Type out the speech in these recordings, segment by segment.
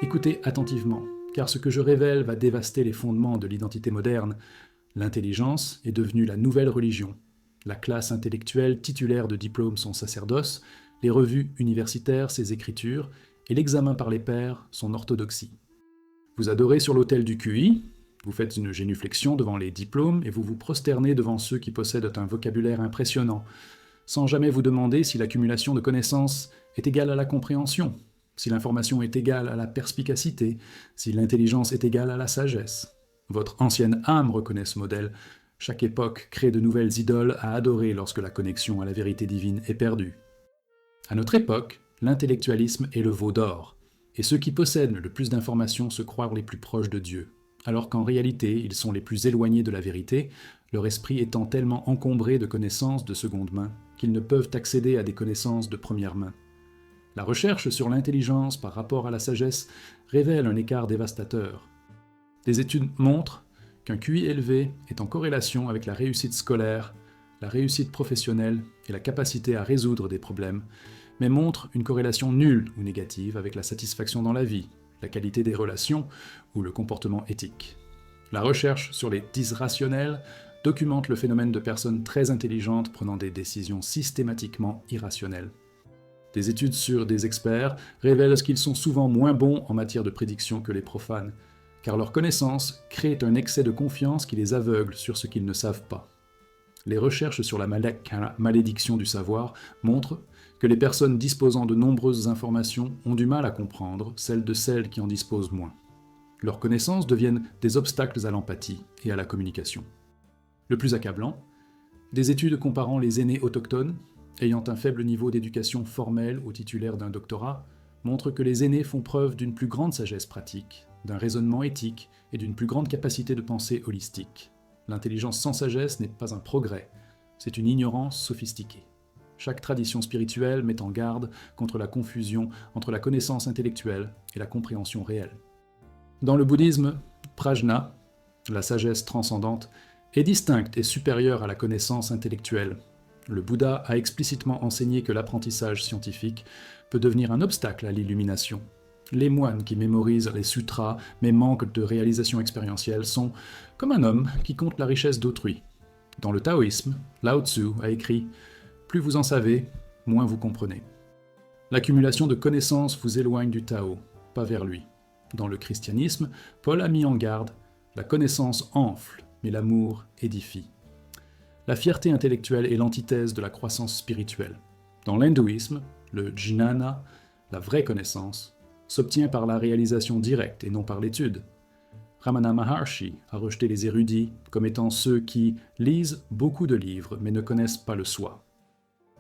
Écoutez attentivement, car ce que je révèle va dévaster les fondements de l'identité moderne. L'intelligence est devenue la nouvelle religion. La classe intellectuelle titulaire de diplôme son sacerdoce, les revues universitaires ses écritures, et l'examen par les pairs son orthodoxie. Vous adorez sur l'autel du QI, vous faites une génuflexion devant les diplômes et vous vous prosternez devant ceux qui possèdent un vocabulaire impressionnant, sans jamais vous demander si l'accumulation de connaissances est égale à la compréhension, si l'information est égale à la perspicacité, si l'intelligence est égale à la sagesse. Votre ancienne âme reconnaît ce modèle. Chaque époque crée de nouvelles idoles à adorer lorsque la connexion à la vérité divine est perdue. À notre époque, l'intellectualisme est le veau d'or, et ceux qui possèdent le plus d'informations se croient les plus proches de Dieu, alors qu'en réalité ils sont les plus éloignés de la vérité, leur esprit étant tellement encombré de connaissances de seconde main qu'ils ne peuvent accéder à des connaissances de première main. La recherche sur l'intelligence par rapport à la sagesse révèle un écart dévastateur. Des études montrent qu'un QI élevé est en corrélation avec la réussite scolaire, la réussite professionnelle et la capacité à résoudre des problèmes, mais montrent une corrélation nulle ou négative avec la satisfaction dans la vie, la qualité des relations ou le comportement éthique. La recherche sur les disrationnels documente le phénomène de personnes très intelligentes prenant des décisions systématiquement irrationnelles. Des études sur des experts révèlent qu'ils sont souvent moins bons en matière de prédiction que les profanes, car leur connaissance crée un excès de confiance qui les aveugle sur ce qu'ils ne savent pas. Les recherches sur la malédiction du savoir montrent que les personnes disposant de nombreuses informations ont du mal à comprendre celles qui en disposent moins. Leurs connaissances deviennent des obstacles à l'empathie et à la communication. Le plus accablant, des études comparant les aînés autochtones, ayant un faible niveau d'éducation formelle ou titulaires d'un doctorat, montrent que les aînés font preuve d'une plus grande sagesse pratique, d'un raisonnement éthique et d'une plus grande capacité de pensée holistique. L'intelligence sans sagesse n'est pas un progrès, c'est une ignorance sophistiquée. Chaque tradition spirituelle met en garde contre la confusion entre la connaissance intellectuelle et la compréhension réelle. Dans le bouddhisme, prajna, la sagesse transcendante, est distincte et supérieure à la connaissance intellectuelle. Le Bouddha a explicitement enseigné que l'apprentissage scientifique peut devenir un obstacle à l'illumination. Les moines qui mémorisent les sutras mais manquent de réalisation expérientielle sont comme un homme qui compte la richesse d'autrui. Dans le taoïsme, Lao Tzu a écrit « Plus vous en savez, moins vous comprenez ». L'accumulation de connaissances vous éloigne du Tao, pas vers lui. Dans le christianisme, Paul a mis en garde « La connaissance enfle, mais l'amour édifie ». La fierté intellectuelle est l'antithèse de la croissance spirituelle. Dans l'hindouisme, le jnana, la vraie connaissance, s'obtient par la réalisation directe et non par l'étude. Ramana Maharshi a rejeté les érudits comme étant ceux qui lisent beaucoup de livres mais ne connaissent pas le soi.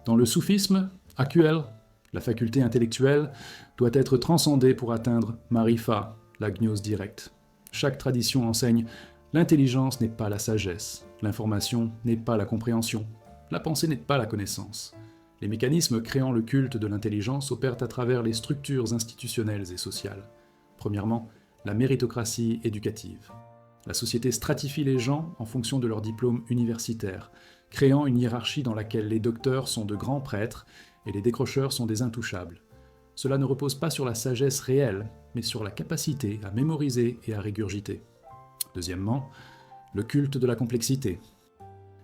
Dans le soufisme actuel, la faculté intellectuelle doit être transcendée pour atteindre Marifa, la gnose directe. Chaque tradition enseigne l'intelligence n'est pas la sagesse, l'information n'est pas la compréhension, la pensée n'est pas la connaissance. Les mécanismes créant le culte de l'intelligence opèrent à travers les structures institutionnelles et sociales. Premièrement, la méritocratie éducative. La société stratifie les gens en fonction de leur diplôme universitaire, créant une hiérarchie dans laquelle les docteurs sont de grands prêtres et les décrocheurs sont des intouchables. Cela ne repose pas sur la sagesse réelle, mais sur la capacité à mémoriser et à régurgiter. Deuxièmement, le culte de la complexité.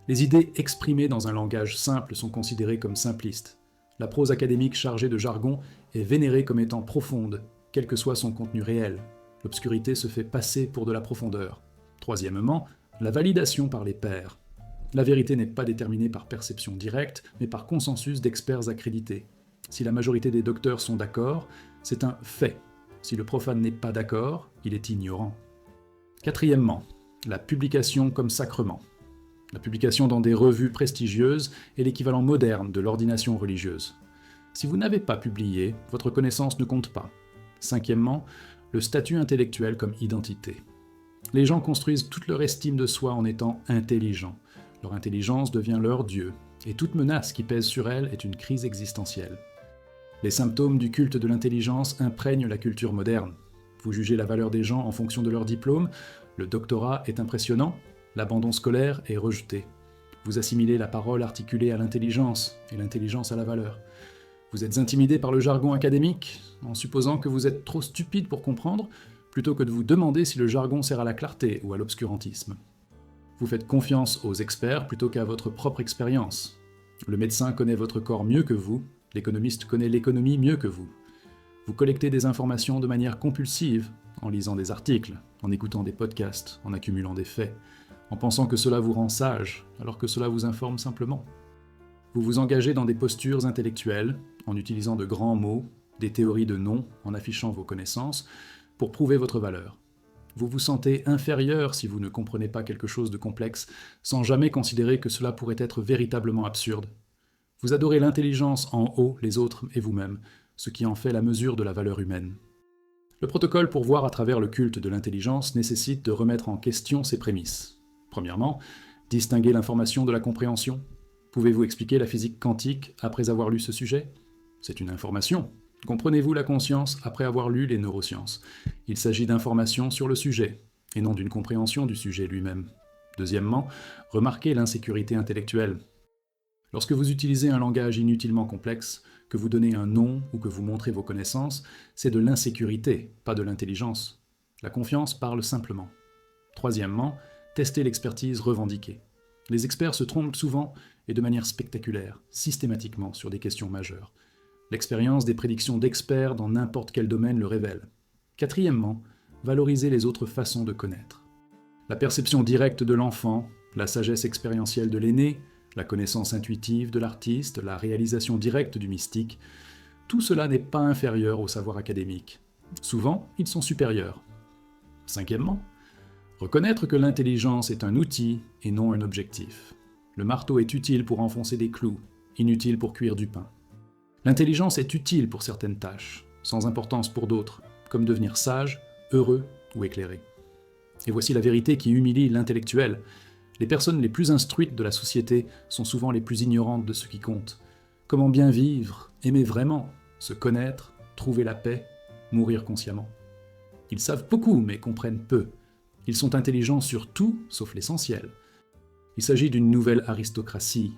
Les idées exprimées dans un langage simple sont considérées comme simplistes. La prose académique chargée de jargon est vénérée comme étant profonde, quel que soit son contenu réel. L'obscurité se fait passer pour de la profondeur. Troisièmement, la validation par les pairs. La vérité n'est pas déterminée par perception directe, mais par consensus d'experts accrédités. Si la majorité des docteurs sont d'accord, c'est un fait. Si le profane n'est pas d'accord, il est ignorant. Quatrièmement, la publication comme sacrement. La publication dans des revues prestigieuses est l'équivalent moderne de l'ordination religieuse. Si vous n'avez pas publié, votre connaissance ne compte pas. Cinquièmement, le statut intellectuel comme identité. Les gens construisent toute leur estime de soi en étant intelligents. Leur intelligence devient leur Dieu, et toute menace qui pèse sur elle est une crise existentielle. Les symptômes du culte de l'intelligence imprègnent la culture moderne. Vous jugez la valeur des gens en fonction de leur diplôme, le doctorat est impressionnant, l'abandon scolaire est rejeté. Vous assimilez la parole articulée à l'intelligence, et l'intelligence à la valeur. Vous êtes intimidé par le jargon académique, en supposant que vous êtes trop stupide pour comprendre, plutôt que de vous demander si le jargon sert à la clarté ou à l'obscurantisme. Vous faites confiance aux experts plutôt qu'à votre propre expérience. Le médecin connaît votre corps mieux que vous, l'économiste connaît l'économie mieux que vous. Vous collectez des informations de manière compulsive, en lisant des articles, en écoutant des podcasts, en accumulant des faits, en pensant que cela vous rend sage, alors que cela vous informe simplement. Vous vous engagez dans des postures intellectuelles, en utilisant de grands mots, des théories de non, en affichant vos connaissances, pour prouver votre valeur. Vous vous sentez inférieur si vous ne comprenez pas quelque chose de complexe, sans jamais considérer que cela pourrait être véritablement absurde. Vous adorez l'intelligence en haut, les autres et vous-même, ce qui en fait la mesure de la valeur humaine. Le protocole pour voir à travers le culte de l'intelligence nécessite de remettre en question ses prémices. Premièrement, distinguer l'information de la compréhension. Pouvez-vous expliquer la physique quantique après avoir lu ce sujet ? C'est une information. Comprenez-vous la conscience après avoir lu les neurosciences ? Il s'agit d'informations sur le sujet, et non d'une compréhension du sujet lui-même. Deuxièmement, remarquez l'insécurité intellectuelle. Lorsque vous utilisez un langage inutilement complexe, que vous donnez un nom ou que vous montrez vos connaissances, c'est de l'insécurité, pas de l'intelligence. La confiance parle simplement. Troisièmement, testez l'expertise revendiquée. Les experts se trompent souvent et de manière spectaculaire, systématiquement sur des questions majeures. L'expérience des prédictions d'experts dans n'importe quel domaine le révèle. Quatrièmement, valorisez les autres façons de connaître. La perception directe de l'enfant, la sagesse expérientielle de l'aîné, la connaissance intuitive de l'artiste, la réalisation directe du mystique, tout cela n'est pas inférieur au savoir académique. Souvent, ils sont supérieurs. Cinquièmement, reconnaître que l'intelligence est un outil et non un objectif. Le marteau est utile pour enfoncer des clous, inutile pour cuire du pain. L'intelligence est utile pour certaines tâches, sans importance pour d'autres, comme devenir sage, heureux ou éclairé. Et voici la vérité qui humilie l'intellectuel. Les personnes les plus instruites de la société sont souvent les plus ignorantes de ce qui compte. Comment bien vivre, aimer vraiment, se connaître, trouver la paix, mourir consciemment. Ils savent beaucoup mais comprennent peu. Ils sont intelligents sur tout sauf l'essentiel. Il s'agit d'une nouvelle aristocratie,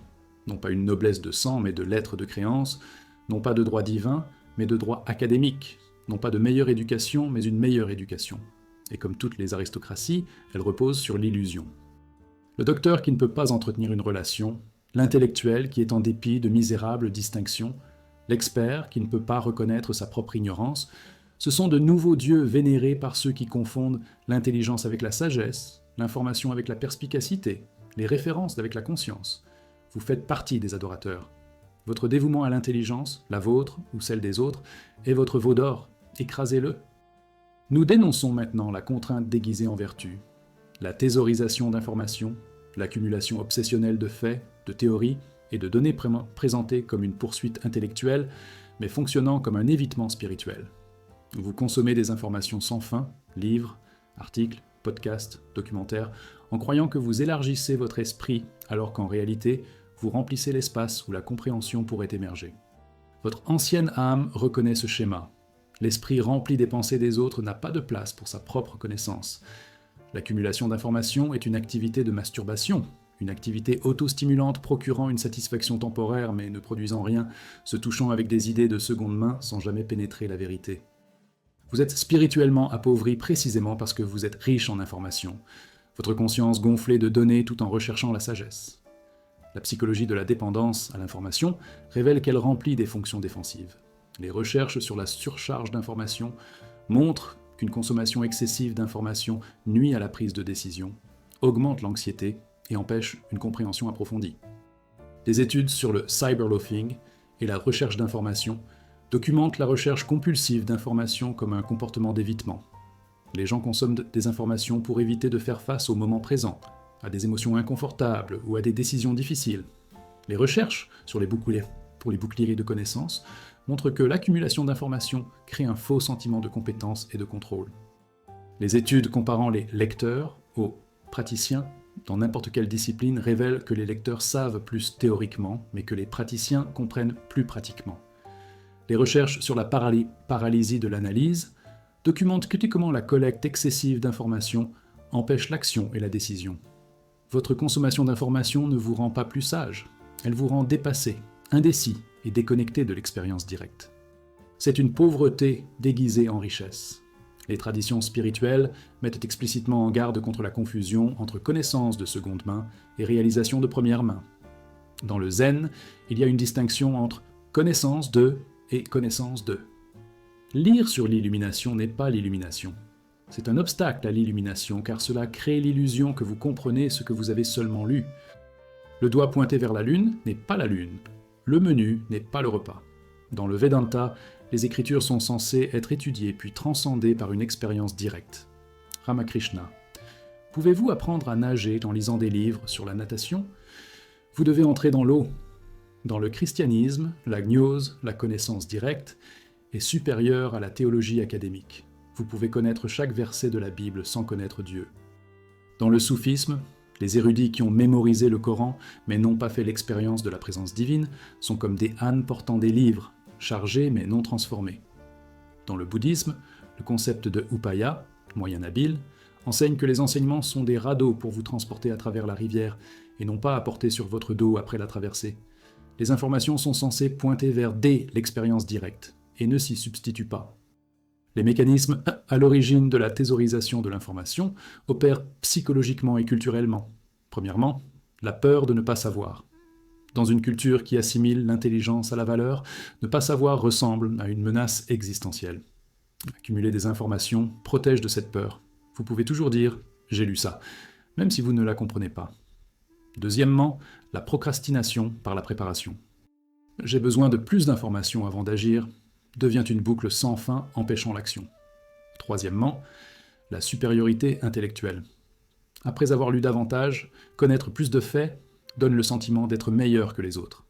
non pas une noblesse de sang mais de lettres de créance, non pas de droit divin mais de droit académique, non pas de meilleure éducation mais une meilleure éducation. Et comme toutes les aristocraties, elle repose sur l'illusion. Le docteur qui ne peut pas entretenir une relation, l'intellectuel qui est en dépit de misérables distinctions, l'expert qui ne peut pas reconnaître sa propre ignorance, ce sont de nouveaux dieux vénérés par ceux qui confondent l'intelligence avec la sagesse, l'information avec la perspicacité, les références avec la conscience. Vous faites partie des adorateurs. Votre dévouement à l'intelligence, la vôtre ou celle des autres, est votre veau d'or. Écrasez-le. Nous dénonçons maintenant la contrainte déguisée en vertu, la thésaurisation d'informations, l'accumulation obsessionnelle de faits, de théories et de données présentées comme une poursuite intellectuelle, mais fonctionnant comme un évitement spirituel. Vous consommez des informations sans fin, livres, articles, podcasts, documentaires, en croyant que vous élargissez votre esprit, alors qu'en réalité, vous remplissez l'espace où la compréhension pourrait émerger. Votre ancienne âme reconnaît ce schéma. L'esprit rempli des pensées des autres n'a pas de place pour sa propre connaissance. L'accumulation d'informations est une activité de masturbation, une activité auto-stimulante procurant une satisfaction temporaire mais ne produisant rien, se touchant avec des idées de seconde main sans jamais pénétrer la vérité. Vous êtes spirituellement appauvri précisément parce que vous êtes riche en informations, votre conscience gonflée de données tout en recherchant la sagesse. La psychologie de la dépendance à l'information révèle qu'elle remplit des fonctions défensives. Les recherches sur la surcharge d'informations montrent qu'une consommation excessive d'informations nuit à la prise de décision, augmente l'anxiété et empêche une compréhension approfondie. Des études sur le cyberloafing et la recherche d'informations documentent la recherche compulsive d'informations comme un comportement d'évitement. Les gens consomment des informations pour éviter de faire face au moment présent, à des émotions inconfortables ou à des décisions difficiles. Les recherches sur les boucliers de connaissances montrent que l'accumulation d'informations crée un faux sentiment de compétence et de contrôle. Les études comparant les lecteurs aux praticiens dans n'importe quelle discipline révèlent que les lecteurs savent plus théoriquement, mais que les praticiens comprennent plus pratiquement. Les recherches sur la paralysie de l'analyse documentent critiquement la collecte excessive d'informations empêche l'action et la décision. Votre consommation d'informations ne vous rend pas plus sage, elle vous rend dépassé, indécis et déconnecté de l'expérience directe. C'est une pauvreté déguisée en richesse. Les traditions spirituelles mettent explicitement en garde contre la confusion entre connaissance de seconde main et réalisation de première main. Dans le zen, il y a une distinction entre connaissance de et connaissance de. Lire sur l'illumination n'est pas l'illumination. C'est un obstacle à l'illumination car cela crée l'illusion que vous comprenez ce que vous avez seulement lu. Le doigt pointé vers la lune n'est pas la lune. Le menu n'est pas le repas. Dans le Vedanta, les écritures sont censées être étudiées puis transcendées par une expérience directe. Ramakrishna. Pouvez-vous apprendre à nager en lisant des livres sur la natation ? Vous devez entrer dans l'eau. Dans le christianisme, la gnose, la connaissance directe, est supérieure à la théologie académique. Vous pouvez connaître chaque verset de la Bible sans connaître Dieu. Dans le soufisme, les érudits qui ont mémorisé le Coran mais n'ont pas fait l'expérience de la présence divine sont comme des ânes portant des livres, chargés mais non transformés. Dans le bouddhisme, le concept de upaya, moyen habile, enseigne que les enseignements sont des radeaux pour vous transporter à travers la rivière et non pas à porter sur votre dos après la traversée. Les informations sont censées pointer vers l'expérience directe et ne s'y substituent pas. Les mécanismes à l'origine de la thésaurisation de l'information opèrent psychologiquement et culturellement. Premièrement, la peur de ne pas savoir. Dans une culture qui assimile l'intelligence à la valeur, ne pas savoir ressemble à une menace existentielle. Accumuler des informations protège de cette peur. Vous pouvez toujours dire « j'ai lu ça », même si vous ne la comprenez pas. Deuxièmement, la procrastination par la préparation. J'ai besoin de plus d'informations avant d'agir, devient une boucle sans fin empêchant l'action. Troisièmement, la supériorité intellectuelle. Après avoir lu davantage, connaître plus de faits donne le sentiment d'être meilleur que les autres.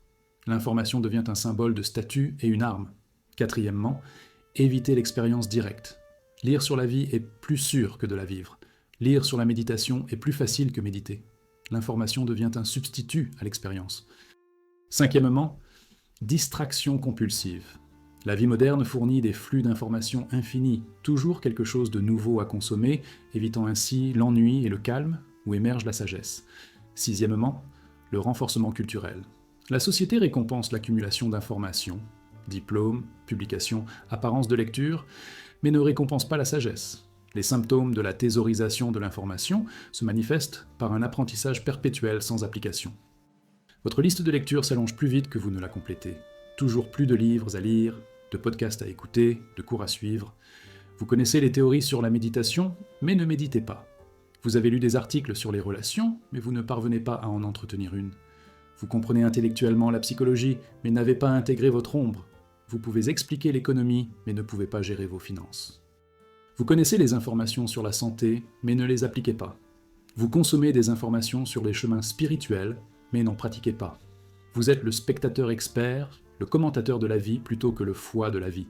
L'information devient un symbole de statut et une arme. Quatrièmement, éviter l'expérience directe. Lire sur la vie est plus sûr que de la vivre. Lire sur la méditation est plus facile que méditer. L'information devient un substitut à l'expérience. Cinquièmement, distraction compulsive. La vie moderne fournit des flux d'informations infinis, toujours quelque chose de nouveau à consommer, évitant ainsi l'ennui et le calme, où émerge la sagesse. Sixièmement, le renforcement culturel. La société récompense l'accumulation d'informations, diplômes, publications, apparences de lecture, mais ne récompense pas la sagesse. Les symptômes de la thésaurisation de l'information se manifestent par un apprentissage perpétuel sans application. Votre liste de lecture s'allonge plus vite que vous ne la complétez. Toujours plus de livres à lire, de podcasts à écouter, de cours à suivre. Vous connaissez les théories sur la méditation, mais ne méditez pas. Vous avez lu des articles sur les relations, mais vous ne parvenez pas à en entretenir une. Vous comprenez intellectuellement la psychologie, mais n'avez pas intégré votre ombre. Vous pouvez expliquer l'économie, mais ne pouvez pas gérer vos finances. Vous connaissez les informations sur la santé, mais ne les appliquez pas. Vous consommez des informations sur les chemins spirituels, mais n'en pratiquez pas. Vous êtes le spectateur expert, le commentateur de la vie plutôt que le foie de la vie.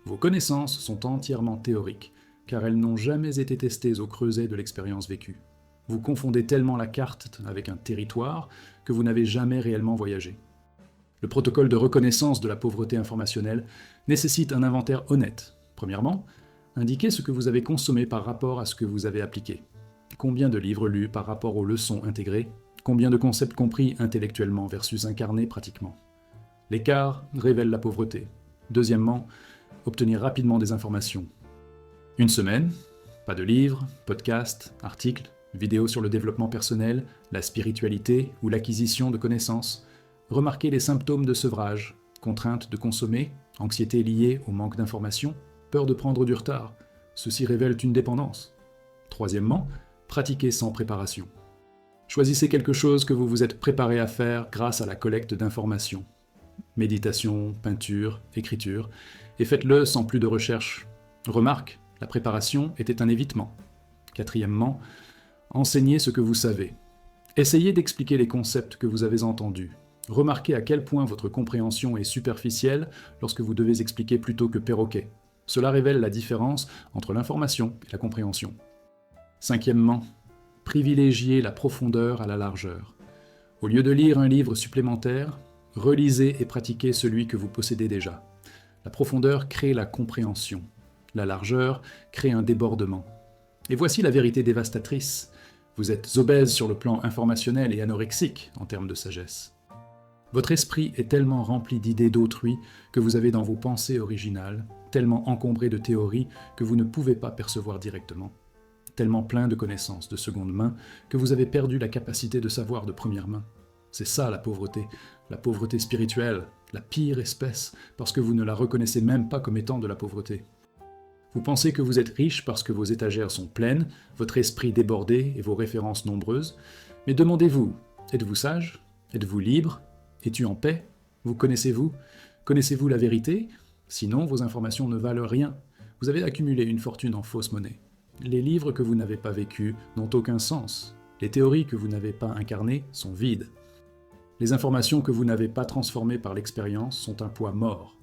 Vos connaissances sont entièrement théoriques, car elles n'ont jamais été testées au creuset de l'expérience vécue. Vous confondez tellement la carte avec un territoire que vous n'avez jamais réellement voyagé. Le protocole de reconnaissance de la pauvreté informationnelle nécessite un inventaire honnête. Premièrement, indiquez ce que vous avez consommé par rapport à ce que vous avez appliqué. Combien de livres lus par rapport aux leçons intégrées ? Combien de concepts compris intellectuellement versus incarnés pratiquement ? L'écart révèle la pauvreté. Deuxièmement, obtenir rapidement des informations. Une semaine, pas de livres, podcasts, articles, vidéos sur le développement personnel, la spiritualité ou l'acquisition de connaissances. Remarquez les symptômes de sevrage, contrainte de consommer, anxiété liée au manque d'informations, peur de prendre du retard. Ceci révèle une dépendance. Troisièmement, pratiquez sans préparation. Choisissez quelque chose que vous vous êtes préparé à faire grâce à la collecte d'informations. Méditation, peinture, écriture, et faites-le sans plus de recherche. Remarque, la préparation était un évitement. Quatrièmement, enseignez ce que vous savez. Essayez d'expliquer les concepts que vous avez entendus. Remarquez à quel point votre compréhension est superficielle lorsque vous devez expliquer plutôt que perroquet. Cela révèle la différence entre l'information et la compréhension. Cinquièmement, privilégiez la profondeur à la largeur. Au lieu de lire un livre supplémentaire, relisez et pratiquez celui que vous possédez déjà. La profondeur crée la compréhension. La largeur crée un débordement. Et voici la vérité dévastatrice. Vous êtes obèse sur le plan informationnel et anorexique en termes de sagesse. Votre esprit est tellement rempli d'idées d'autrui que vous avez dans vos pensées originales, tellement encombré de théories que vous ne pouvez pas percevoir directement, tellement plein de connaissances de seconde main que vous avez perdu la capacité de savoir de première main. C'est ça la pauvreté spirituelle, la pire espèce, parce que vous ne la reconnaissez même pas comme étant de la pauvreté. Vous pensez que vous êtes riche parce que vos étagères sont pleines, votre esprit débordé et vos références nombreuses, mais demandez-vous, êtes-vous sage? Êtes-vous libre? Es-tu en paix? Vous connaissez-vous? Connaissez-vous la vérité? Sinon, vos informations ne valent rien. Vous avez accumulé une fortune en fausse monnaie. Les livres que vous n'avez pas vécus n'ont aucun sens. Les théories que vous n'avez pas incarnées sont vides. Les informations que vous n'avez pas transformées par l'expérience sont un poids mort.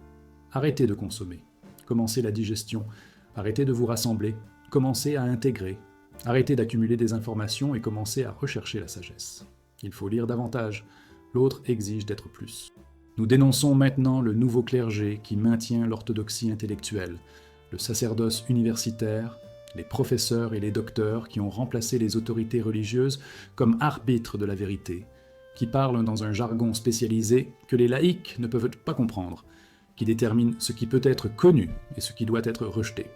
Arrêtez de consommer. Commencez la digestion. Arrêtez de vous rassembler. Commencez à intégrer. Arrêtez d'accumuler des informations et commencez à rechercher la sagesse. Il faut lire davantage. L'autre exige d'être plus. Nous dénonçons maintenant le nouveau clergé qui maintient l'orthodoxie intellectuelle, le sacerdoce universitaire, les professeurs et les docteurs qui ont remplacé les autorités religieuses comme arbitres de la vérité, qui parlent dans un jargon spécialisé que les laïcs ne peuvent pas comprendre, qui détermine ce qui peut être connu et ce qui doit être rejeté.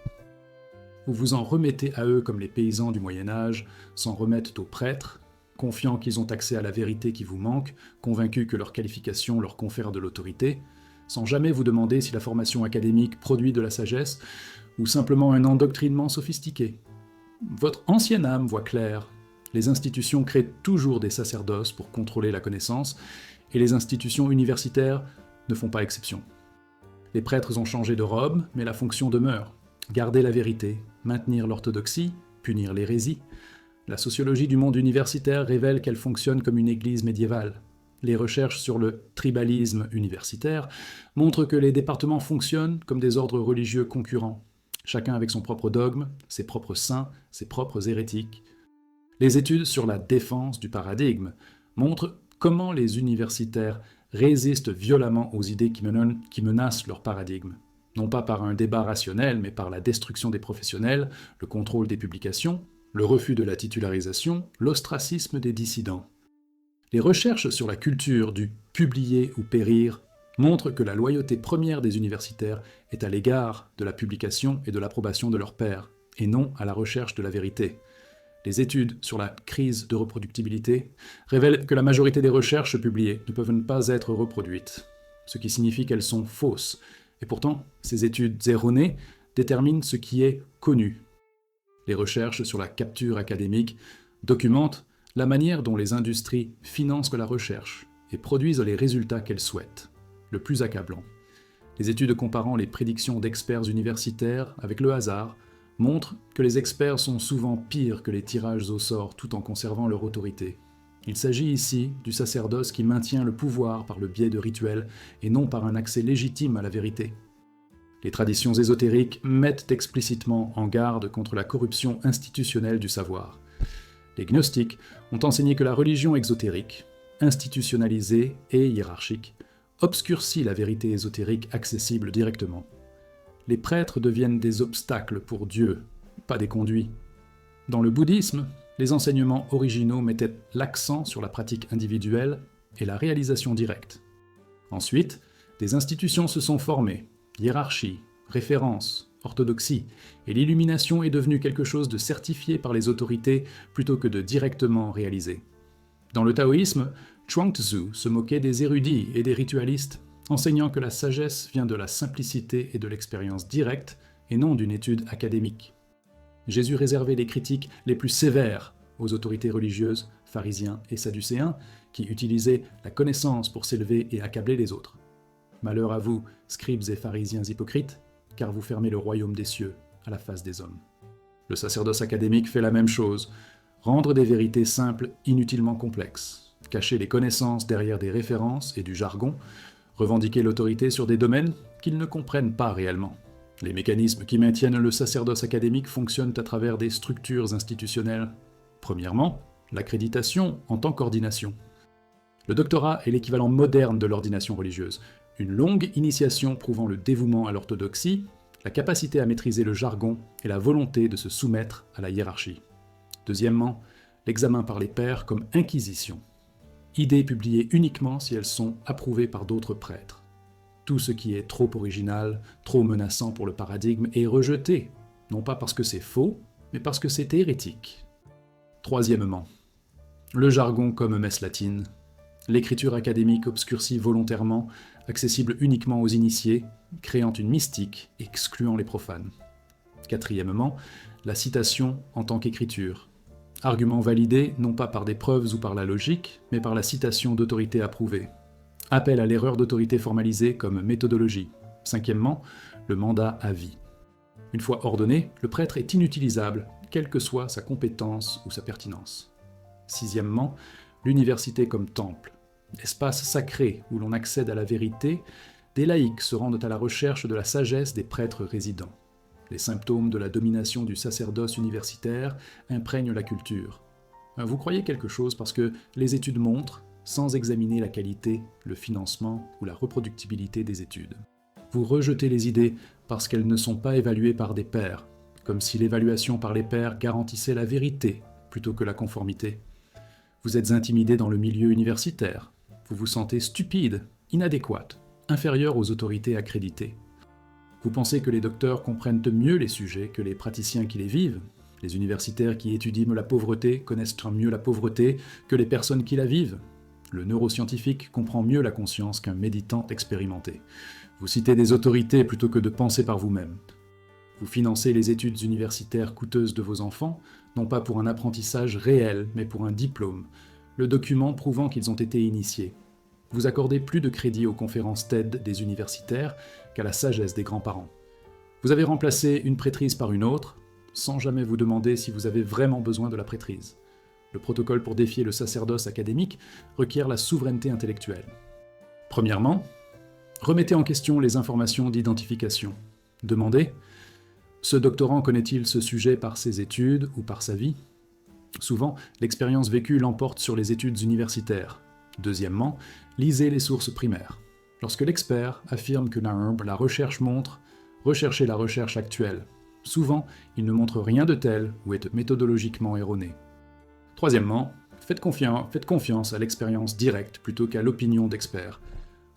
Vous vous en remettez à eux comme les paysans du Moyen-Âge s'en remettent aux prêtres, confiants qu'ils ont accès à la vérité qui vous manque, convaincus que leur qualification leur confère de l'autorité, sans jamais vous demander si la formation académique produit de la sagesse ou simplement un endoctrinement sophistiqué. Votre ancienne âme voit clair. Les institutions créent toujours des sacerdoces pour contrôler la connaissance, et les institutions universitaires ne font pas exception. Les prêtres ont changé de robe, mais la fonction demeure. Garder la vérité, maintenir l'orthodoxie, punir l'hérésie. La sociologie du monde universitaire révèle qu'elle fonctionne comme une église médiévale. Les recherches sur le tribalisme universitaire montrent que les départements fonctionnent comme des ordres religieux concurrents, chacun avec son propre dogme, ses propres saints, ses propres hérétiques. Les études sur la défense du paradigme montrent comment les universitaires résistent violemment aux idées qui menacent leur paradigme, non pas par un débat rationnel, mais par la destruction des professionnels, le contrôle des publications, le refus de la titularisation, l'ostracisme des dissidents. Les recherches sur la culture du « publier ou périr » montrent que la loyauté première des universitaires est à l'égard de la publication et de l'approbation de leurs pairs, et non à la recherche de la vérité. Les études sur la crise de reproductibilité révèlent que la majorité des recherches publiées ne peuvent pas être reproduites, ce qui signifie qu'elles sont fausses, et pourtant, ces études erronées déterminent ce qui est connu. Les recherches sur la capture académique documentent la manière dont les industries financent la recherche et produisent les résultats qu'elles souhaitent. Le plus accablant. Les études comparant les prédictions d'experts universitaires avec le hasard montrent que les experts sont souvent pires que les tirages au sort tout en conservant leur autorité. Il s'agit ici du sacerdoce qui maintient le pouvoir par le biais de rituels et non par un accès légitime à la vérité. Les traditions ésotériques mettent explicitement en garde contre la corruption institutionnelle du savoir. Les gnostiques ont enseigné que la religion exotérique, institutionnalisée et hiérarchique, obscurcit la vérité ésotérique accessible directement. Les prêtres deviennent des obstacles pour Dieu, pas des conduits. Dans le bouddhisme, les enseignements originaux mettaient l'accent sur la pratique individuelle et la réalisation directe. Ensuite, des institutions se sont formées, hiérarchie, référence, orthodoxie, et l'illumination est devenue quelque chose de certifié par les autorités plutôt que de directement réalisé. Dans le taoïsme, Chuang-Tzu se moquait des érudits et des ritualistes, enseignant que la sagesse vient de la simplicité et de l'expérience directe et non d'une étude académique. Jésus réservait les critiques les plus sévères aux autorités religieuses, pharisiens et sadducéens, qui utilisaient la connaissance pour s'élever et accabler les autres. Malheur à vous, scribes et pharisiens hypocrites, car vous fermez le royaume des cieux à la face des hommes. Le sacerdoce académique fait la même chose, rendre des vérités simples inutilement complexes, cacher les connaissances derrière des références et du jargon, revendiquer l'autorité sur des domaines qu'ils ne comprennent pas réellement. Les mécanismes qui maintiennent le sacerdoce académique fonctionnent à travers des structures institutionnelles. Premièrement, l'accréditation en tant qu'ordination. Le doctorat est l'équivalent moderne de l'ordination religieuse, une longue initiation prouvant le dévouement à l'orthodoxie, la capacité à maîtriser le jargon et la volonté de se soumettre à la hiérarchie. Deuxièmement, l'examen par les pairs comme inquisition. idées publiées uniquement si elles sont approuvées par d'autres prêtres. Tout ce qui est trop original, trop menaçant pour le paradigme est rejeté, non pas parce que c'est faux, mais parce que c'est hérétique. Troisièmement, le jargon comme messe latine, l'écriture académique obscurcie volontairement, accessible uniquement aux initiés, créant une mystique, excluant les profanes. Quatrièmement, la citation en tant qu'écriture. Argument validé non pas par des preuves ou par la logique, mais par la citation d'autorité approuvée. Appel à l'erreur d'autorité formalisée comme méthodologie. Cinquièmement, le mandat à vie. Une fois ordonné, le prêtre est inutilisable, quelle que soit sa compétence ou sa pertinence. Sixièmement, l'université comme temple. Espace sacré où l'on accède à la vérité, des laïcs se rendent à la recherche de la sagesse des prêtres résidents. Les symptômes de la domination du sacerdoce universitaire imprègnent la culture. Vous croyez quelque chose parce que les études montrent, sans examiner la qualité, le financement ou la reproductibilité des études. Vous rejetez les idées parce qu'elles ne sont pas évaluées par des pairs, comme si l'évaluation par les pairs garantissait la vérité plutôt que la conformité. Vous êtes intimidé dans le milieu universitaire. Vous vous sentez stupide, inadéquate, inférieure aux autorités accréditées. Vous pensez que les docteurs comprennent mieux les sujets que les praticiens qui les vivent. Les universitaires qui étudient la pauvreté connaissent mieux la pauvreté que les personnes qui la vivent. Le neuroscientifique comprend mieux la conscience qu'un méditant expérimenté. Vous citez des autorités plutôt que de penser par vous-même. Vous financez les études universitaires coûteuses de vos enfants, non pas pour un apprentissage réel, mais pour un diplôme, le document prouvant qu'ils ont été initiés. Vous accordez plus de crédit aux conférences TED des universitaires qu'à la sagesse des grands-parents. Vous avez remplacé une prêtrise par une autre, sans jamais vous demander si vous avez vraiment besoin de la prêtrise. Le protocole pour défier le sacerdoce académique requiert la souveraineté intellectuelle. Premièrement, remettez en question les informations d'identification. Demandez « Ce doctorant connaît-il ce sujet par ses études ou par sa vie ?» Souvent, l'expérience vécue l'emporte sur les études universitaires. Deuxièmement, lisez les sources primaires. Lorsque l'expert affirme que la recherche montre, recherchez la recherche actuelle. Souvent, il ne montre rien de tel ou est méthodologiquement erroné. Troisièmement, faites confiance à l'expérience directe plutôt qu'à l'opinion d'experts.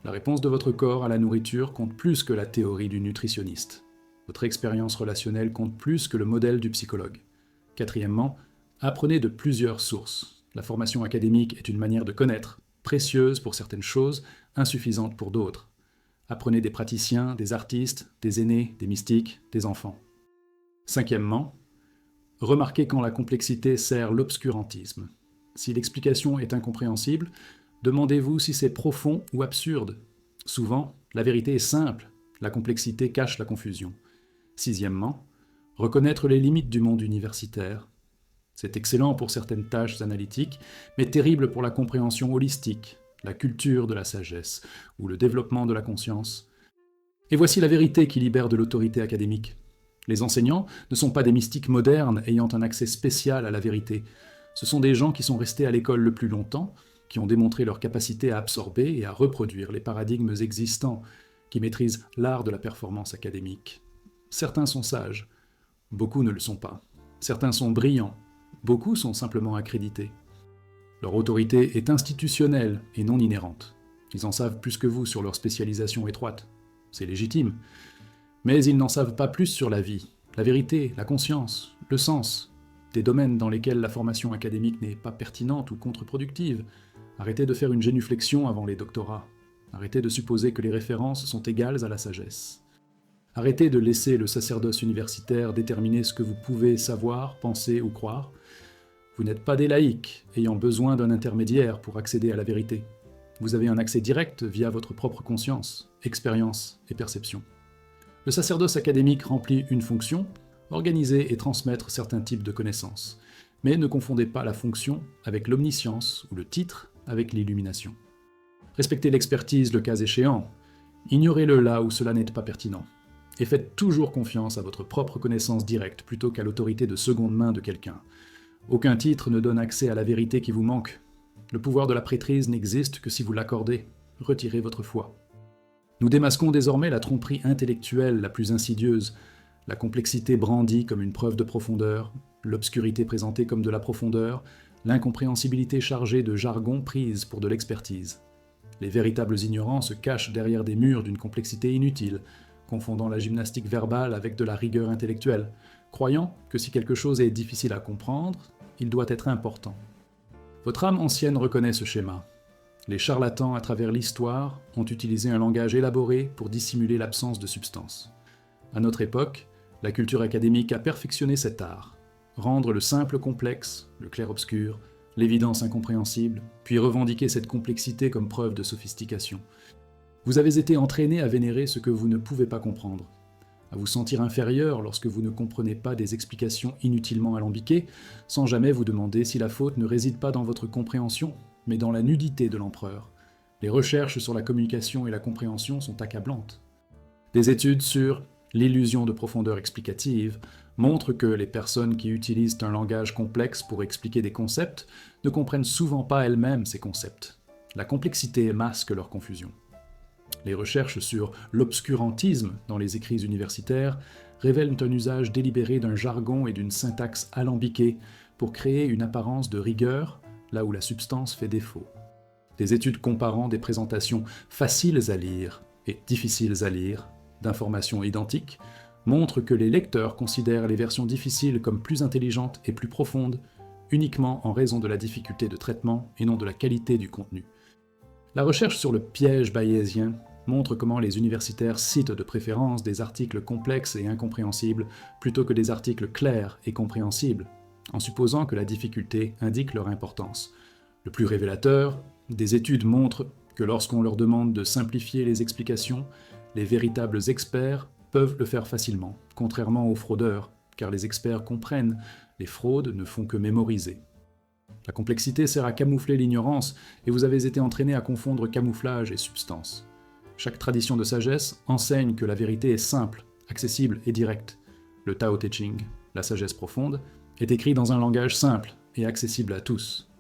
La réponse de votre corps à la nourriture compte plus que la théorie du nutritionniste. Votre expérience relationnelle compte plus que le modèle du psychologue. Quatrièmement, apprenez de plusieurs sources. La formation académique est une manière de connaître, précieuse pour certaines choses, insuffisante pour d'autres. Apprenez des praticiens, des artistes, des aînés, des mystiques, des enfants. Cinquièmement, remarquez quand la complexité sert l'obscurantisme. Si l'explication est incompréhensible, demandez-vous si c'est profond ou absurde. Souvent, la vérité est simple, la complexité cache la confusion. Sixièmement, reconnaître les limites du monde universitaire. C'est excellent pour certaines tâches analytiques, mais terrible pour la compréhension holistique, la culture de la sagesse ou le développement de la conscience. Et voici la vérité qui libère de l'autorité académique. Les enseignants ne sont pas des mystiques modernes ayant un accès spécial à la vérité. Ce sont des gens qui sont restés à l'école le plus longtemps, qui ont démontré leur capacité à absorber et à reproduire les paradigmes existants, qui maîtrisent l'art de la performance académique. Certains sont sages, beaucoup ne le sont pas. Certains sont brillants, beaucoup sont simplement accrédités. Leur autorité est institutionnelle et non inhérente. Ils en savent plus que vous sur leur spécialisation étroite. C'est légitime. Mais ils n'en savent pas plus sur la vie, la vérité, la conscience, le sens, des domaines dans lesquels la formation académique n'est pas pertinente ou contre-productive. Arrêtez de faire une génuflexion avant les doctorats. Arrêtez de supposer que les références sont égales à la sagesse. Arrêtez de laisser le sacerdoce universitaire déterminer ce que vous pouvez savoir, penser ou croire. Vous n'êtes pas des laïcs, ayant besoin d'un intermédiaire pour accéder à la vérité. Vous avez un accès direct via votre propre conscience, expérience et perception. Le sacerdoce académique remplit une fonction, organiser et transmettre certains types de connaissances. Mais ne confondez pas la fonction avec l'omniscience ou le titre avec l'illumination. Respectez l'expertise le cas échéant, ignorez-le là où cela n'est pas pertinent. Et faites toujours confiance à votre propre connaissance directe plutôt qu'à l'autorité de seconde main de quelqu'un. Aucun titre ne donne accès à la vérité qui vous manque. Le pouvoir de la prêtrise n'existe que si vous l'accordez. Retirez votre foi. Nous démasquons désormais la tromperie intellectuelle la plus insidieuse, la complexité brandie comme une preuve de profondeur, l'obscurité présentée comme de la profondeur, l'incompréhensibilité chargée de jargon prise pour de l'expertise. Les véritables ignorants se cachent derrière des murs d'une complexité inutile, confondant la gymnastique verbale avec de la rigueur intellectuelle, croyant que si quelque chose est difficile à comprendre, il doit être important. Votre âme ancienne reconnaît ce schéma. Les charlatans à travers l'histoire ont utilisé un langage élaboré pour dissimuler l'absence de substance. À notre époque, la culture académique a perfectionné cet art. Rendre le simple complexe, le clair-obscur, l'évidence incompréhensible, puis revendiquer cette complexité comme preuve de sophistication. Vous avez été entraîné à vénérer ce que vous ne pouvez pas comprendre, à vous sentir inférieur lorsque vous ne comprenez pas des explications inutilement alambiquées, sans jamais vous demander si la faute ne réside pas dans votre compréhension, mais dans la nudité de l'empereur. Les recherches sur la communication et la compréhension sont accablantes. Des études sur l'illusion de profondeur explicative montrent que les personnes qui utilisent un langage complexe pour expliquer des concepts ne comprennent souvent pas elles-mêmes ces concepts. La complexité masque leur confusion. Les recherches sur l'obscurantisme dans les écrits universitaires révèlent un usage délibéré d'un jargon et d'une syntaxe alambiquée pour créer une apparence de rigueur là où la substance fait défaut. Des études comparant des présentations faciles à lire et difficiles à lire d'informations identiques montrent que les lecteurs considèrent les versions difficiles comme plus intelligentes et plus profondes uniquement en raison de la difficulté de traitement et non de la qualité du contenu. La recherche sur le piège bayésien montre comment les universitaires citent de préférence des articles complexes et incompréhensibles plutôt que des articles clairs et compréhensibles, en supposant que la difficulté indique leur importance. Le plus révélateur, des études montrent que lorsqu'on leur demande de simplifier les explications, les véritables experts peuvent le faire facilement, contrairement aux fraudeurs, car les experts comprennent, les fraudes ne font que mémoriser. La complexité sert à camoufler l'ignorance, et vous avez été entraîné à confondre camouflage et substance. Chaque tradition de sagesse enseigne que la vérité est simple, accessible et directe. Le Tao Te Ching, la sagesse profonde, est écrit dans un langage simple et accessible à tous.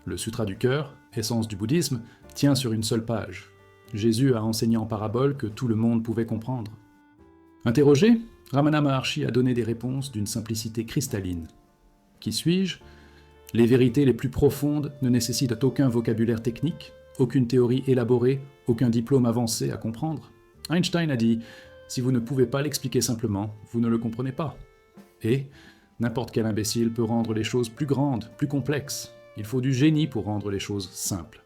Le Sutra du cœur, essence du bouddhisme, tient sur une seule page. Jésus a enseigné en parabole que tout le monde pouvait comprendre. Interrogé, Ramana Maharshi a donné des réponses d'une simplicité cristalline. Qui suis-je ? Les vérités les plus profondes ne nécessitent aucun vocabulaire technique, aucune théorie élaborée, aucun diplôme avancé à comprendre. Einstein a dit « Si vous ne pouvez pas l'expliquer simplement, vous ne le comprenez pas. » Et n'importe quel imbécile peut rendre les choses plus grandes, plus complexes. Il faut du génie pour rendre les choses simples.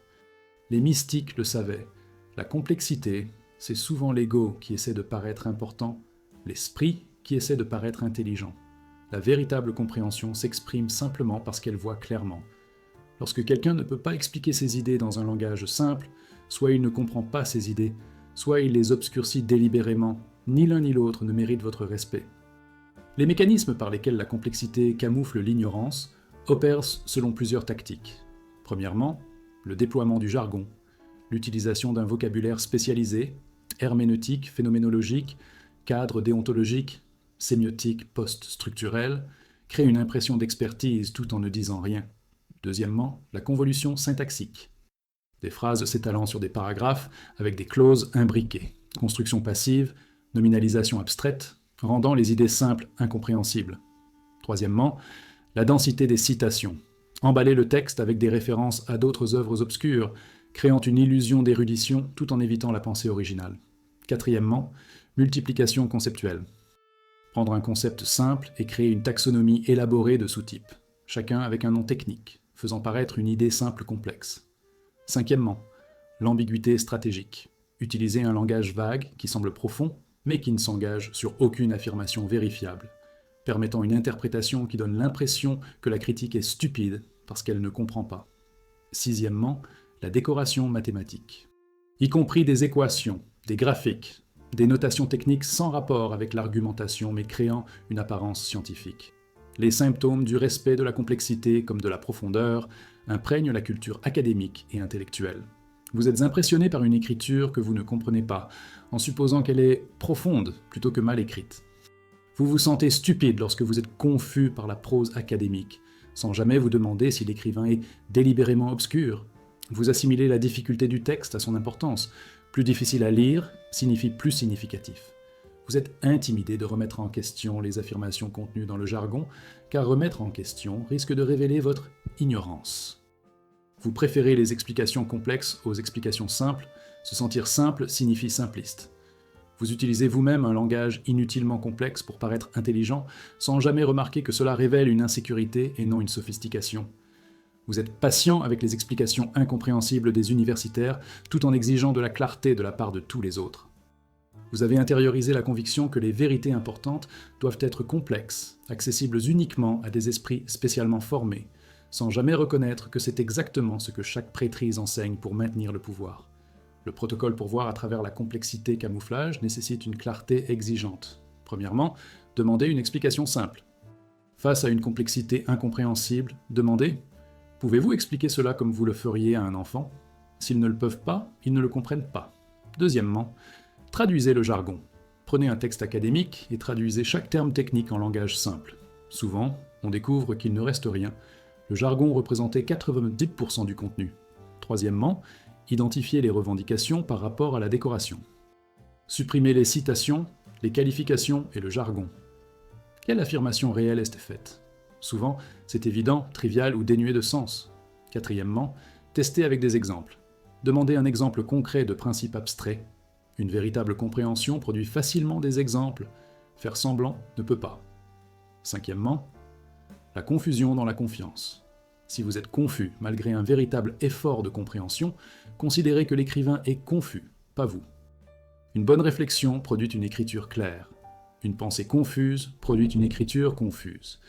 Les mystiques le savaient. La complexité, c'est souvent l'ego qui essaie de paraître important, l'esprit qui essaie de paraître intelligent. La véritable compréhension s'exprime simplement parce qu'elle voit clairement. Lorsque quelqu'un ne peut pas expliquer ses idées dans un langage simple, soit il ne comprend pas ses idées, soit il les obscurcit délibérément. Ni l'un ni l'autre ne mérite votre respect. Les mécanismes par lesquels la complexité camoufle l'ignorance opèrent selon plusieurs tactiques. Premièrement, le déploiement du jargon, l'utilisation d'un vocabulaire spécialisé, herméneutique, phénoménologique, cadre déontologique, sémiotique post-structurelle, crée une impression d'expertise tout en ne disant rien. Deuxièmement, la convolution syntaxique. Des phrases s'étalant sur des paragraphes avec des clauses imbriquées. Construction passive, nominalisation abstraite, rendant les idées simples incompréhensibles. Troisièmement, la densité des citations. Emballer le texte avec des références à d'autres œuvres obscures, créant une illusion d'érudition tout en évitant la pensée originale. Quatrièmement, multiplication conceptuelle. Prendre un concept simple et créer une taxonomie élaborée de sous-types, chacun avec un nom technique, faisant paraître une idée simple complexe. Cinquièmement, l'ambiguïté stratégique. Utiliser un langage vague qui semble profond, mais qui ne s'engage sur aucune affirmation vérifiable, permettant une interprétation qui donne l'impression que la critique est stupide parce qu'elle ne comprend pas. Sixièmement, la décoration mathématique. Y compris des équations, des graphiques, des notations techniques sans rapport avec l'argumentation mais créant une apparence scientifique. Les symptômes du respect de la complexité comme de la profondeur imprègnent la culture académique et intellectuelle. Vous êtes impressionné par une écriture que vous ne comprenez pas, en supposant qu'elle est profonde plutôt que mal écrite. Vous vous sentez stupide lorsque vous êtes confus par la prose académique, sans jamais vous demander si l'écrivain est délibérément obscur. Vous assimilez la difficulté du texte à son importance. Plus difficile à lire signifie plus significatif. Vous êtes intimidé de remettre en question les affirmations contenues dans le jargon, car remettre en question risque de révéler votre ignorance. Vous préférez les explications complexes aux explications simples. Se sentir simple signifie simpliste. Vous utilisez vous-même un langage inutilement complexe pour paraître intelligent, sans jamais remarquer que cela révèle une insécurité et non une sophistication. Vous êtes patient avec les explications incompréhensibles des universitaires, tout en exigeant de la clarté de la part de tous les autres. Vous avez intériorisé la conviction que les vérités importantes doivent être complexes, accessibles uniquement à des esprits spécialement formés, sans jamais reconnaître que c'est exactement ce que chaque prêtrise enseigne pour maintenir le pouvoir. Le protocole pour voir à travers la complexité camouflage nécessite une clarté exigeante. Premièrement, demandez une explication simple. Face à une complexité incompréhensible, demandez « Pouvez-vous expliquer cela comme vous le feriez à un enfant ?» S'ils ne le peuvent pas, ils ne le comprennent pas. Deuxièmement, traduisez le jargon. Prenez un texte académique et traduisez chaque terme technique en langage simple. Souvent, on découvre qu'il ne reste rien. Le jargon représentait 90% du contenu. Troisièmement, identifiez les revendications par rapport à la décoration. Supprimez les citations, les qualifications et le jargon. Quelle affirmation réelle est faite ? Souvent, c'est évident, trivial ou dénué de sens. Quatrièmement, testez avec des exemples. Demandez un exemple concret de principe abstrait. Une véritable compréhension produit facilement des exemples. Faire semblant ne peut pas. Cinquièmement, la confusion dans la confiance. Si vous êtes confus malgré un véritable effort de compréhension, considérez que l'écrivain est confus, pas vous. Une bonne réflexion produit une écriture claire. Une pensée confuse produit une écriture confuse.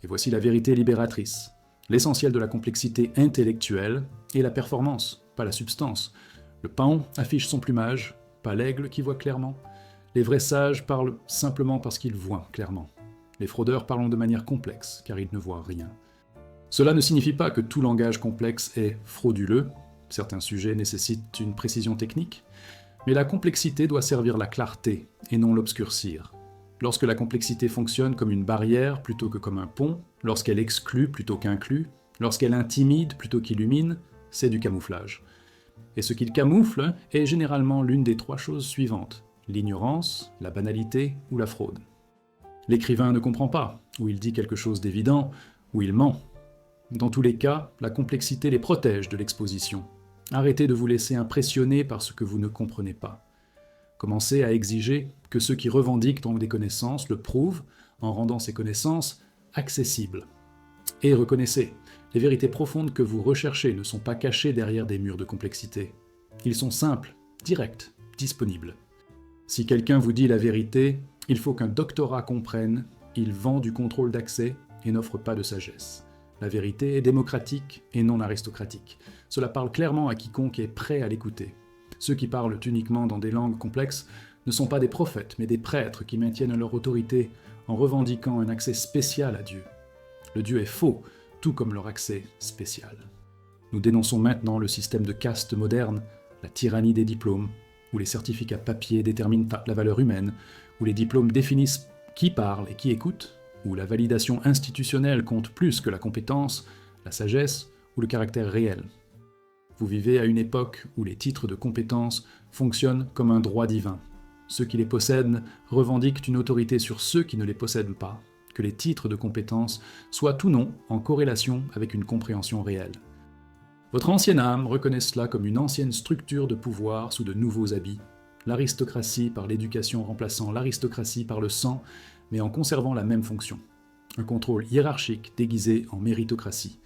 Et voici la vérité libératrice. L'essentiel de la complexité intellectuelle est la performance, pas la substance. Le paon affiche son plumage, pas l'aigle qui voit clairement. Les vrais sages parlent simplement parce qu'ils voient clairement. Les fraudeurs parlent de manière complexe, car ils ne voient rien. Cela ne signifie pas que tout langage complexe est frauduleux. Certains sujets nécessitent une précision technique, mais la complexité doit servir la clarté et non l'obscurcir. Lorsque la complexité fonctionne comme une barrière plutôt que comme un pont, lorsqu'elle exclut plutôt qu'inclut, lorsqu'elle intimide plutôt qu'illumine, c'est du camouflage. Et ce qu'il camoufle est généralement l'une des trois choses suivantes: l'ignorance, la banalité ou la fraude. L'écrivain ne comprend pas, ou il dit quelque chose d'évident, ou il ment. Dans tous les cas, la complexité les protège de l'exposition. Arrêtez de vous laisser impressionner par ce que vous ne comprenez pas. Commencez à exiger que ceux qui revendiquent des connaissances le prouvent en rendant ces connaissances accessibles. Et reconnaissez, les vérités profondes que vous recherchez ne sont pas cachées derrière des murs de complexité. Ils sont simples, directs, disponibles. Si quelqu'un vous dit la vérité, il faut qu'un doctorat comprenne, il vend du contrôle d'accès et n'offre pas de sagesse. La vérité est démocratique et non aristocratique. Cela parle clairement à quiconque est prêt à l'écouter. Ceux qui parlent uniquement dans des langues complexes ne sont pas des prophètes, mais des prêtres qui maintiennent leur autorité en revendiquant un accès spécial à Dieu. Le Dieu est faux, tout comme leur accès spécial. Nous dénonçons maintenant le système de caste moderne, la tyrannie des diplômes, où les certificats papier déterminent la valeur humaine, où les diplômes définissent qui parle et qui écoute, où la validation institutionnelle compte plus que la compétence, la sagesse ou le caractère réel. Vous vivez à une époque où les titres de compétence fonctionnent comme un droit divin. Ceux qui les possèdent revendiquent une autorité sur ceux qui ne les possèdent pas, que les titres de compétence soient ou non en corrélation avec une compréhension réelle. Votre ancienne âme reconnaît cela comme une ancienne structure de pouvoir sous de nouveaux habits. L'aristocratie par l'éducation remplaçant l'aristocratie par le sang, mais en conservant la même fonction. Un contrôle hiérarchique déguisé en méritocratie.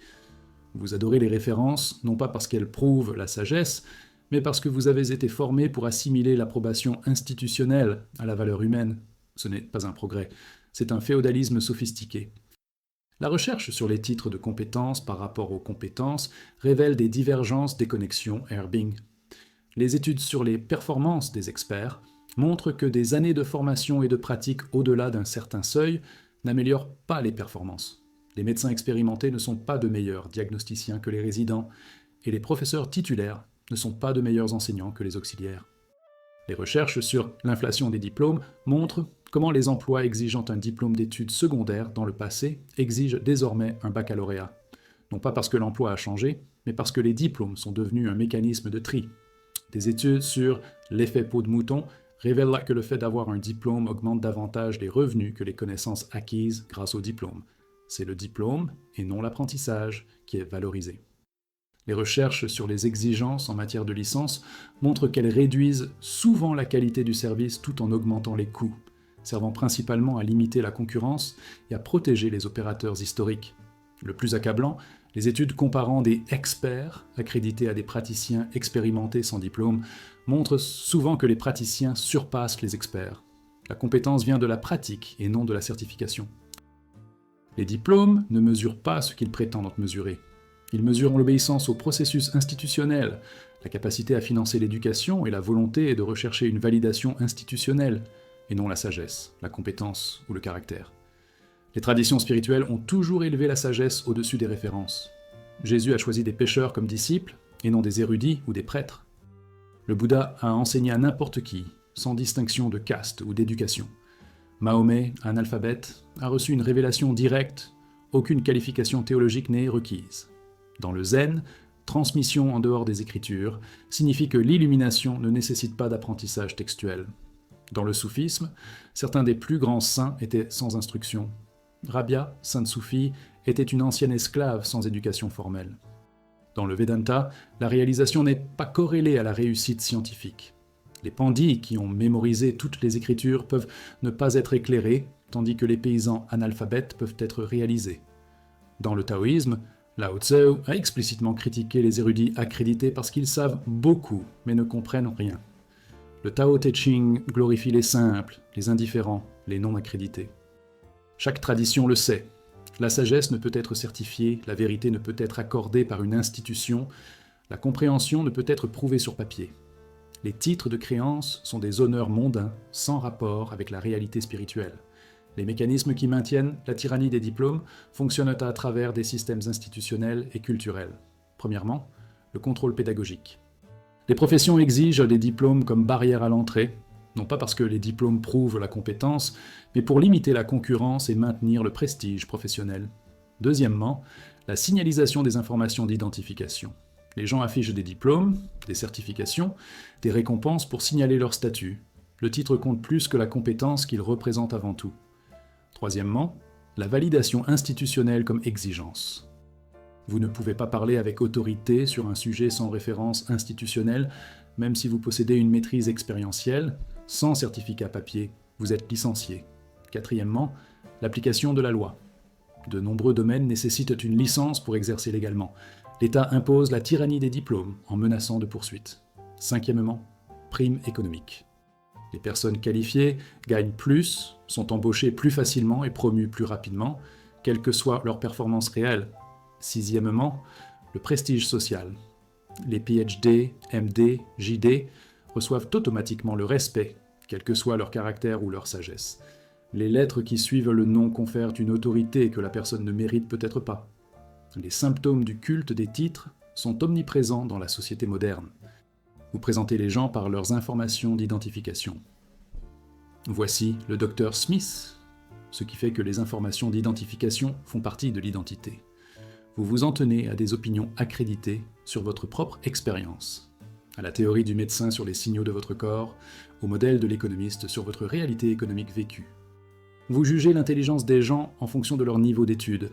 Vous adorez les références, non pas parce qu'elles prouvent la sagesse, mais parce que vous avez été formé pour assimiler l'approbation institutionnelle à la valeur humaine. Ce n'est pas un progrès, c'est un féodalisme sophistiqué. La recherche sur les titres de compétences par rapport aux compétences révèle des divergences des connexions Airbing. Les études sur les performances des experts montrent que des années de formation et de pratique au-delà d'un certain seuil n'améliorent pas les performances. Les médecins expérimentés ne sont pas de meilleurs diagnosticiens que les résidents, et les professeurs titulaires ne sont pas de meilleurs enseignants que les auxiliaires. Les recherches sur l'inflation des diplômes montrent comment les emplois exigeant un diplôme d'études secondaires dans le passé exigent désormais un baccalauréat. Non pas parce que l'emploi a changé, mais parce que les diplômes sont devenus un mécanisme de tri. Des études sur l'effet peau de mouton révèle que le fait d'avoir un diplôme augmente davantage les revenus que les connaissances acquises grâce au diplôme. C'est le diplôme, et non l'apprentissage, qui est valorisé. Les recherches sur les exigences en matière de licence montrent qu'elles réduisent souvent la qualité du service tout en augmentant les coûts, servant principalement à limiter la concurrence et à protéger les opérateurs historiques. Le plus accablant, les études comparant des experts accrédités à des praticiens expérimentés sans diplôme montrent souvent que les praticiens surpassent les experts. La compétence vient de la pratique et non de la certification. Les diplômes ne mesurent pas ce qu'ils prétendent mesurer. Ils mesurent l'obéissance au processus institutionnel, la capacité à financer l'éducation et la volonté de rechercher une validation institutionnelle, et non la sagesse, la compétence ou le caractère. Les traditions spirituelles ont toujours élevé la sagesse au-dessus des références. Jésus a choisi des pécheurs comme disciples, et non des érudits ou des prêtres. Le Bouddha a enseigné à n'importe qui, sans distinction de caste ou d'éducation. Mahomet, analphabète, a reçu une révélation directe, aucune qualification théologique n'est requise. Dans le zen, transmission en dehors des écritures signifie que l'illumination ne nécessite pas d'apprentissage textuel. Dans le soufisme, certains des plus grands saints étaient sans instruction. Rabia, sainte soufie, était une ancienne esclave sans éducation formelle. Dans le Vedanta, la réalisation n'est pas corrélée à la réussite scientifique. Les pandits qui ont mémorisé toutes les écritures peuvent ne pas être éclairés, tandis que les paysans analphabètes peuvent être réalisés. Dans le taoïsme, Lao Tzu a explicitement critiqué les érudits accrédités parce qu'ils savent beaucoup, mais ne comprennent rien. Le Tao Te Ching glorifie les simples, les indifférents, les non accrédités. Chaque tradition le sait. La sagesse ne peut être certifiée, la vérité ne peut être accordée par une institution, la compréhension ne peut être prouvée sur papier. Les titres de créance sont des honneurs mondains, sans rapport avec la réalité spirituelle. Les mécanismes qui maintiennent la tyrannie des diplômes fonctionnent à travers des systèmes institutionnels et culturels. Premièrement, le contrôle pédagogique. Les professions exigent des diplômes comme barrière à l'entrée, non pas parce que les diplômes prouvent la compétence, mais pour limiter la concurrence et maintenir le prestige professionnel. Deuxièmement, la signalisation des informations d'identification. Les gens affichent des diplômes, des certifications, des récompenses pour signaler leur statut. Le titre compte plus que la compétence qu'il représente avant tout. Troisièmement, la validation institutionnelle comme exigence. Vous ne pouvez pas parler avec autorité sur un sujet sans référence institutionnelle, même si vous possédez une maîtrise expérientielle, sans certificat papier, vous êtes licencié. Quatrièmement, l'application de la loi. De nombreux domaines nécessitent une licence pour exercer légalement. L'État impose la tyrannie des diplômes en menaçant de poursuites. Cinquièmement, prime économique. Les personnes qualifiées gagnent plus, sont embauchées plus facilement et promues plus rapidement, quelle que soit leur performance réelle. Sixièmement, le prestige social. Les PhD, MD, JD reçoivent automatiquement le respect, quel que soit leur caractère ou leur sagesse. Les lettres qui suivent le nom confèrent une autorité que la personne ne mérite peut-être pas. Les symptômes du culte des titres sont omniprésents dans la société moderne. Vous présentez les gens par leurs informations d'identification. Voici le docteur Smith, ce qui fait que les informations d'identification font partie de l'identité. Vous vous en tenez à des opinions accréditées sur votre propre expérience, à la théorie du médecin sur les signaux de votre corps, au modèle de l'économiste sur votre réalité économique vécue. Vous jugez l'intelligence des gens en fonction de leur niveau d'études.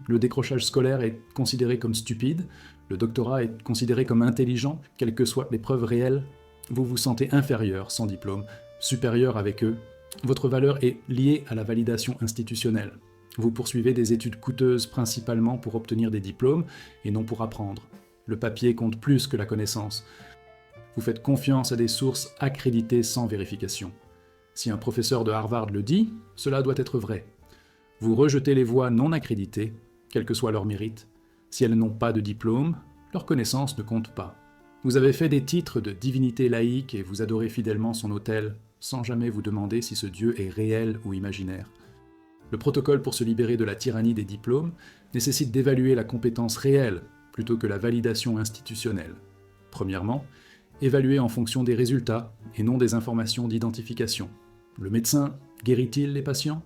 Le décrochage scolaire est considéré comme stupide, le doctorat est considéré comme intelligent, quelles que soient les preuves réelles. Vous vous sentez inférieur sans diplôme, supérieur avec eux. Votre valeur est liée à la validation institutionnelle. Vous poursuivez des études coûteuses principalement pour obtenir des diplômes et non pour apprendre. Le papier compte plus que la connaissance. Vous faites confiance à des sources accréditées sans vérification. Si un professeur de Harvard le dit, cela doit être vrai. Vous rejetez les voix non accréditées, quel que soit leur mérite. Si elles n'ont pas de diplôme, leur connaissance ne compte pas. Vous avez fait des titres de divinité laïque et vous adorez fidèlement son autel, sans jamais vous demander si ce Dieu est réel ou imaginaire. Le protocole pour se libérer de la tyrannie des diplômes nécessite d'évaluer la compétence réelle plutôt que la validation institutionnelle. Premièrement, évaluer en fonction des résultats et non des informations d'identification. Le médecin guérit-il les patients ?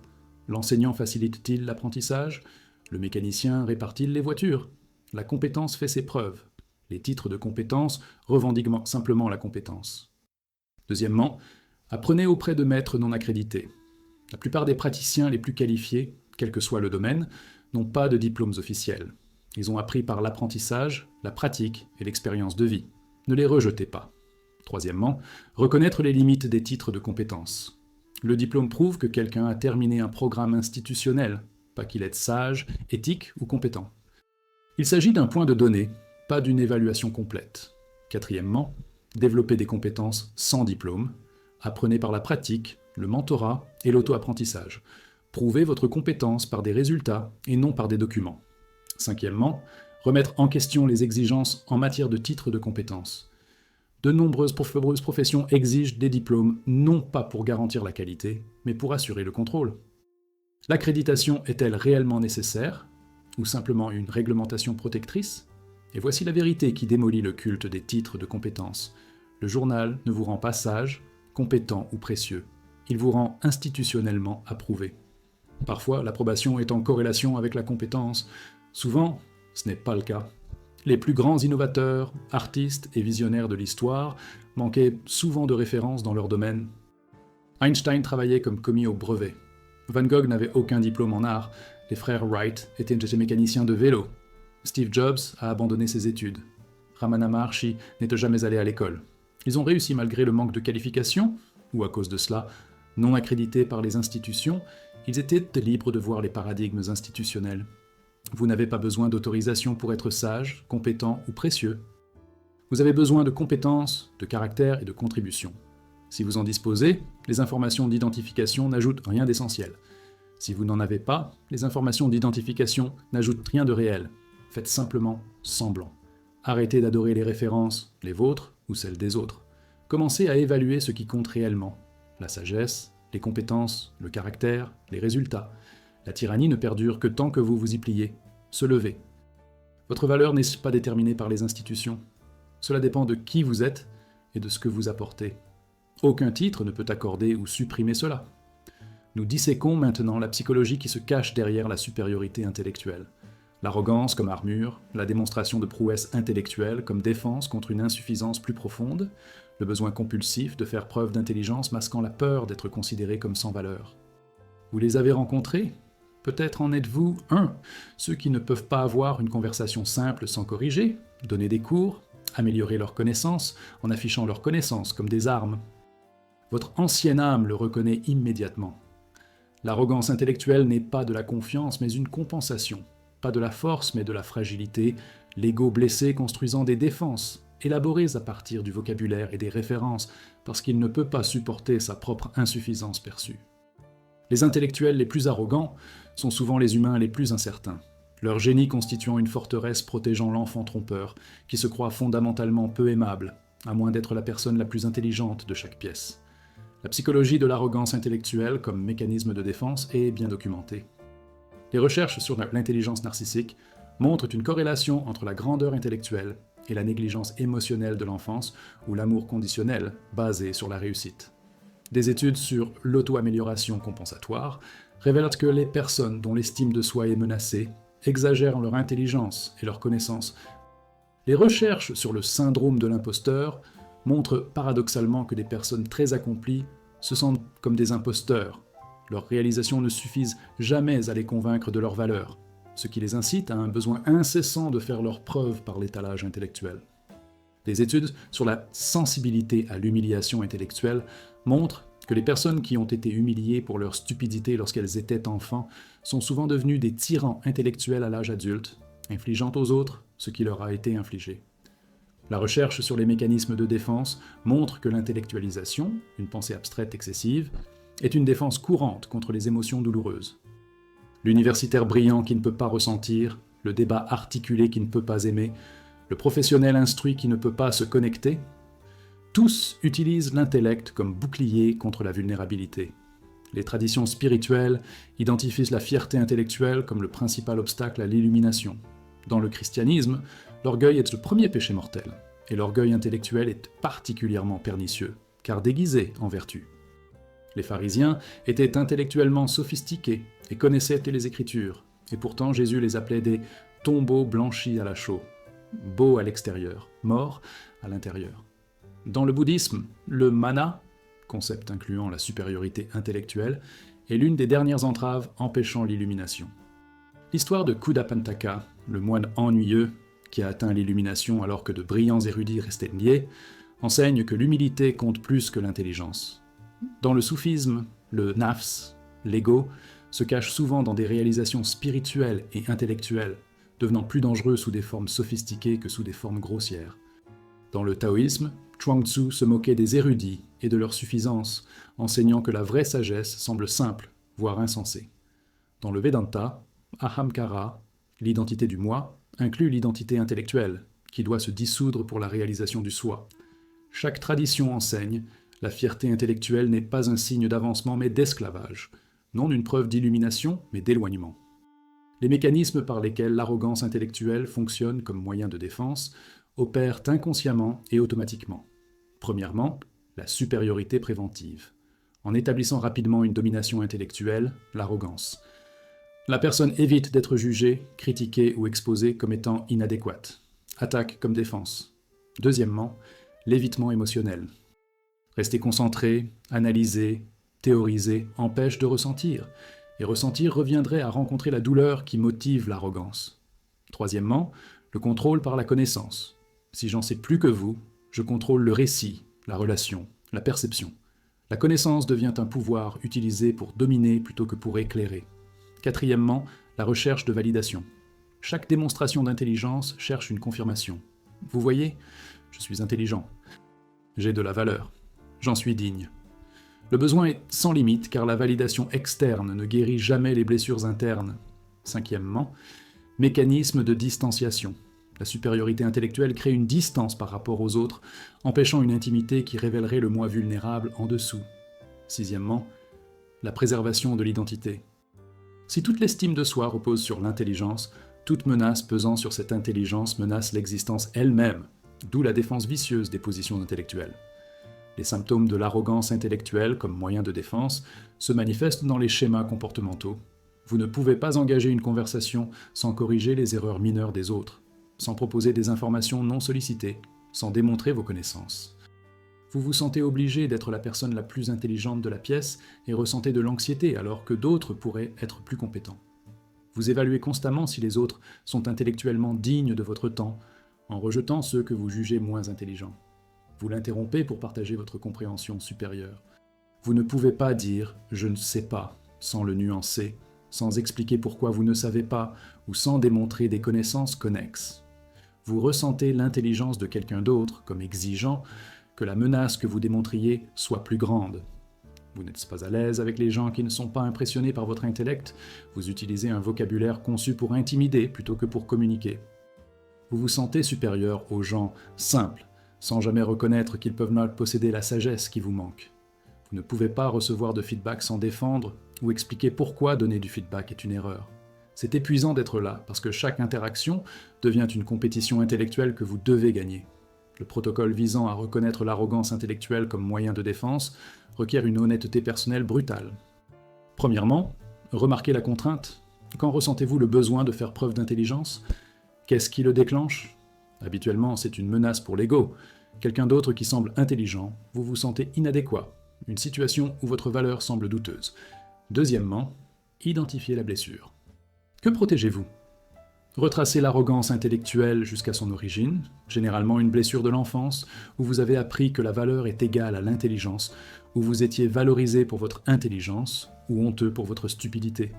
L'enseignant facilite-t-il l'apprentissage ? Le mécanicien répare-t-il les voitures ? La compétence fait ses preuves. Les titres de compétence revendiquent simplement la compétence. Deuxièmement, Apprenez auprès de maîtres non accrédités. La plupart des praticiens les plus qualifiés, quel que soit le domaine, n'ont pas de diplômes officiels. Ils ont appris par l'apprentissage, la pratique et l'expérience de vie. Ne les rejetez pas. Troisièmement, reconnaître les limites des titres de compétences. Le diplôme prouve que quelqu'un a terminé un programme institutionnel, pas qu'il est sage, éthique ou compétent. Il s'agit d'un point de données, pas d'une évaluation complète. Quatrièmement, développer des compétences sans diplôme. Apprenez par la pratique, le mentorat et l'auto-apprentissage. Prouvez votre compétence par des résultats et non par des documents. Cinquièmement, remettre en question les exigences en matière de titres de compétences. De nombreuses professions exigent des diplômes, non pas pour garantir la qualité, mais pour assurer le contrôle. L'accréditation est-elle réellement nécessaire, ou simplement une réglementation protectrice? Et voici la vérité qui démolit le culte des titres de compétences. Le journal ne vous rend pas sage, compétent ou précieux. Il vous rend institutionnellement approuvé. Parfois, l'approbation est en corrélation avec la compétence. Souvent, ce n'est pas le cas. Les plus grands innovateurs, artistes et visionnaires de l'histoire manquaient souvent de références dans leur domaine. Einstein travaillait comme commis au brevet. Van Gogh n'avait aucun diplôme en art. Les frères Wright étaient mécaniciens de vélo. Steve Jobs a abandonné ses études. Ramana Maharshi n'était jamais allé à l'école. Ils ont réussi malgré le manque de qualifications, ou à cause de cela, non accrédités par les institutions, ils étaient libres de voir les paradigmes institutionnels. Vous n'avez pas besoin d'autorisation pour être sage, compétent ou précieux. Vous avez besoin de compétences, de caractère et de contribution. Si vous en disposez, les informations d'identification n'ajoutent rien d'essentiel. Si vous n'en avez pas, les informations d'identification n'ajoutent rien de réel. Faites simplement semblant. Arrêtez d'adorer les références, les vôtres ou celles des autres. Commencez à évaluer ce qui compte réellement. La sagesse, les compétences, le caractère, les résultats. La tyrannie ne perdure que tant que vous vous y pliez. Se levez. Votre valeur n'est pas déterminée par les institutions. Cela dépend de qui vous êtes et de ce que vous apportez. Aucun titre ne peut accorder ou supprimer cela. Nous disséquons maintenant la psychologie qui se cache derrière la supériorité intellectuelle. L'arrogance comme armure, la démonstration de prouesse intellectuelle comme défense contre une insuffisance plus profonde, le besoin compulsif de faire preuve d'intelligence masquant la peur d'être considéré comme sans valeur. Vous les avez rencontrés? Peut-être en êtes-vous un, ceux qui ne peuvent pas avoir une conversation simple sans corriger, donner des cours, améliorer leurs connaissances en affichant leurs connaissances comme des armes. Votre ancienne âme le reconnaît immédiatement. L'arrogance intellectuelle n'est pas de la confiance mais une compensation, pas de la force mais de la fragilité, l'ego blessé construisant des défenses, élaborées à partir du vocabulaire et des références, parce qu'il ne peut pas supporter sa propre insuffisance perçue. Les intellectuels les plus arrogants sont souvent les humains les plus incertains, leur génie constituant une forteresse protégeant l'enfant trompeur, qui se croit fondamentalement peu aimable, à moins d'être la personne la plus intelligente de chaque pièce. La psychologie de l'arrogance intellectuelle comme mécanisme de défense est bien documentée. Les recherches sur l'intelligence narcissique montrent une corrélation entre la grandeur intellectuelle et la négligence émotionnelle de l'enfance ou l'amour conditionnel basé sur la réussite. Des études sur l'auto-amélioration compensatoire révèlent que les personnes dont l'estime de soi est menacée exagèrent leur intelligence et leur connaissance. Les recherches sur le syndrome de l'imposteur montrent paradoxalement que des personnes très accomplies se sentent comme des imposteurs. Leurs réalisations ne suffisent jamais à les convaincre de leur valeur, ce qui les incite à un besoin incessant de faire leurs preuves par l'étalage intellectuel. Des études sur la sensibilité à l'humiliation intellectuelle montrent que les personnes qui ont été humiliées pour leur stupidité lorsqu'elles étaient enfants sont souvent devenues des tyrans intellectuels à l'âge adulte, infligeant aux autres ce qui leur a été infligé. La recherche sur les mécanismes de défense montre que l'intellectualisation, une pensée abstraite excessive, est une défense courante contre les émotions douloureuses. L'universitaire brillant qui ne peut pas ressentir, le débat articulé qui ne peut pas aimer, le professionnel instruit qui ne peut pas se connecter, tous utilisent l'intellect comme bouclier contre la vulnérabilité. Les traditions spirituelles identifient la fierté intellectuelle comme le principal obstacle à l'illumination. Dans le christianisme, l'orgueil est le premier péché mortel, et l'orgueil intellectuel est particulièrement pernicieux, car déguisé en vertu. Les pharisiens étaient intellectuellement sophistiqués et connaissaient les Écritures, et pourtant Jésus les appelait des tombeaux blanchis à la chaux, beaux à l'extérieur, morts à l'intérieur. Dans le bouddhisme, le mana, concept incluant la supériorité intellectuelle, est l'une des dernières entraves empêchant l'illumination. L'histoire de Kudapantaka, le moine ennuyeux qui a atteint l'illumination alors que de brillants érudits restaient niais, enseigne que l'humilité compte plus que l'intelligence. Dans le soufisme, le nafs, l'ego, se cache souvent dans des réalisations spirituelles et intellectuelles, devenant plus dangereux sous des formes sophistiquées que sous des formes grossières. Dans le taoïsme, Chuang-Tzu se moquait des érudits et de leur suffisance, enseignant que la vraie sagesse semble simple, voire insensée. Dans le Vedanta, Ahamkara, l'identité du moi, inclut l'identité intellectuelle, qui doit se dissoudre pour la réalisation du soi. Chaque tradition enseigne, la fierté intellectuelle n'est pas un signe d'avancement mais d'esclavage, non une preuve d'illumination mais d'éloignement. Les mécanismes par lesquels l'arrogance intellectuelle fonctionne comme moyen de défense opèrent inconsciemment et automatiquement. Premièrement, la supériorité préventive. En établissant rapidement une domination intellectuelle, l'arrogance. La personne évite d'être jugée, critiquée ou exposée comme étant inadéquate. Attaque comme défense. Deuxièmement, l'évitement émotionnel. Rester concentré, analyser, théoriser empêche de ressentir, et ressentir reviendrait à rencontrer la douleur qui motive l'arrogance. Troisièmement, le contrôle par la connaissance. Si j'en sais plus que vous, je contrôle le récit, la relation, la perception. La connaissance devient un pouvoir utilisé pour dominer plutôt que pour éclairer. Quatrièmement, la recherche de validation. Chaque démonstration d'intelligence cherche une confirmation. Vous voyez, je suis intelligent. J'ai de la valeur. J'en suis digne. Le besoin est sans limite car la validation externe ne guérit jamais les blessures internes. Cinquièmement, mécanisme de distanciation. La supériorité intellectuelle crée une distance par rapport aux autres, empêchant une intimité qui révélerait le moi vulnérable en dessous. Sixièmement, la préservation de l'identité. Si toute l'estime de soi repose sur l'intelligence, toute menace pesant sur cette intelligence menace l'existence elle-même, d'où la défense vicieuse des positions intellectuelles. Les symptômes de l'arrogance intellectuelle comme moyen de défense se manifestent dans les schémas comportementaux. Vous ne pouvez pas engager une conversation sans corriger les erreurs mineures des autres, sans proposer des informations non sollicitées, sans démontrer vos connaissances. Vous vous sentez obligé d'être la personne la plus intelligente de la pièce et ressentez de l'anxiété alors que d'autres pourraient être plus compétents. Vous évaluez constamment si les autres sont intellectuellement dignes de votre temps, en rejetant ceux que vous jugez moins intelligents. Vous l'interrompez pour partager votre compréhension supérieure. Vous ne pouvez pas dire « je ne sais pas » sans le nuancer, sans expliquer pourquoi vous ne savez pas ou sans démontrer des connaissances connexes. Vous ressentez l'intelligence de quelqu'un d'autre comme exigeant que la menace que vous démontriez soit plus grande. Vous n'êtes pas à l'aise avec les gens qui ne sont pas impressionnés par votre intellect, vous utilisez un vocabulaire conçu pour intimider plutôt que pour communiquer. Vous vous sentez supérieur aux gens simples, sans jamais reconnaître qu'ils peuvent mal posséder la sagesse qui vous manque. Vous ne pouvez pas recevoir de feedback sans défendre ou expliquer pourquoi donner du feedback est une erreur. C'est épuisant d'être là, parce que chaque interaction devient une compétition intellectuelle que vous devez gagner. Le protocole visant à reconnaître l'arrogance intellectuelle comme moyen de défense requiert une honnêteté personnelle brutale. Premièrement, remarquez la contrainte. Quand ressentez-vous le besoin de faire preuve d'intelligence ? Qu'est-ce qui le déclenche ? Habituellement, c'est une menace pour l'ego. Quelqu'un d'autre qui semble intelligent, vous vous sentez inadéquat. Une situation où votre valeur semble douteuse. Deuxièmement, identifiez la blessure. Que protégez-vous ? Retracez l'arrogance intellectuelle jusqu'à son origine, généralement une blessure de l'enfance, où vous avez appris que la valeur est égale à l'intelligence, où vous étiez valorisé pour votre intelligence, ou honteux pour votre stupidité.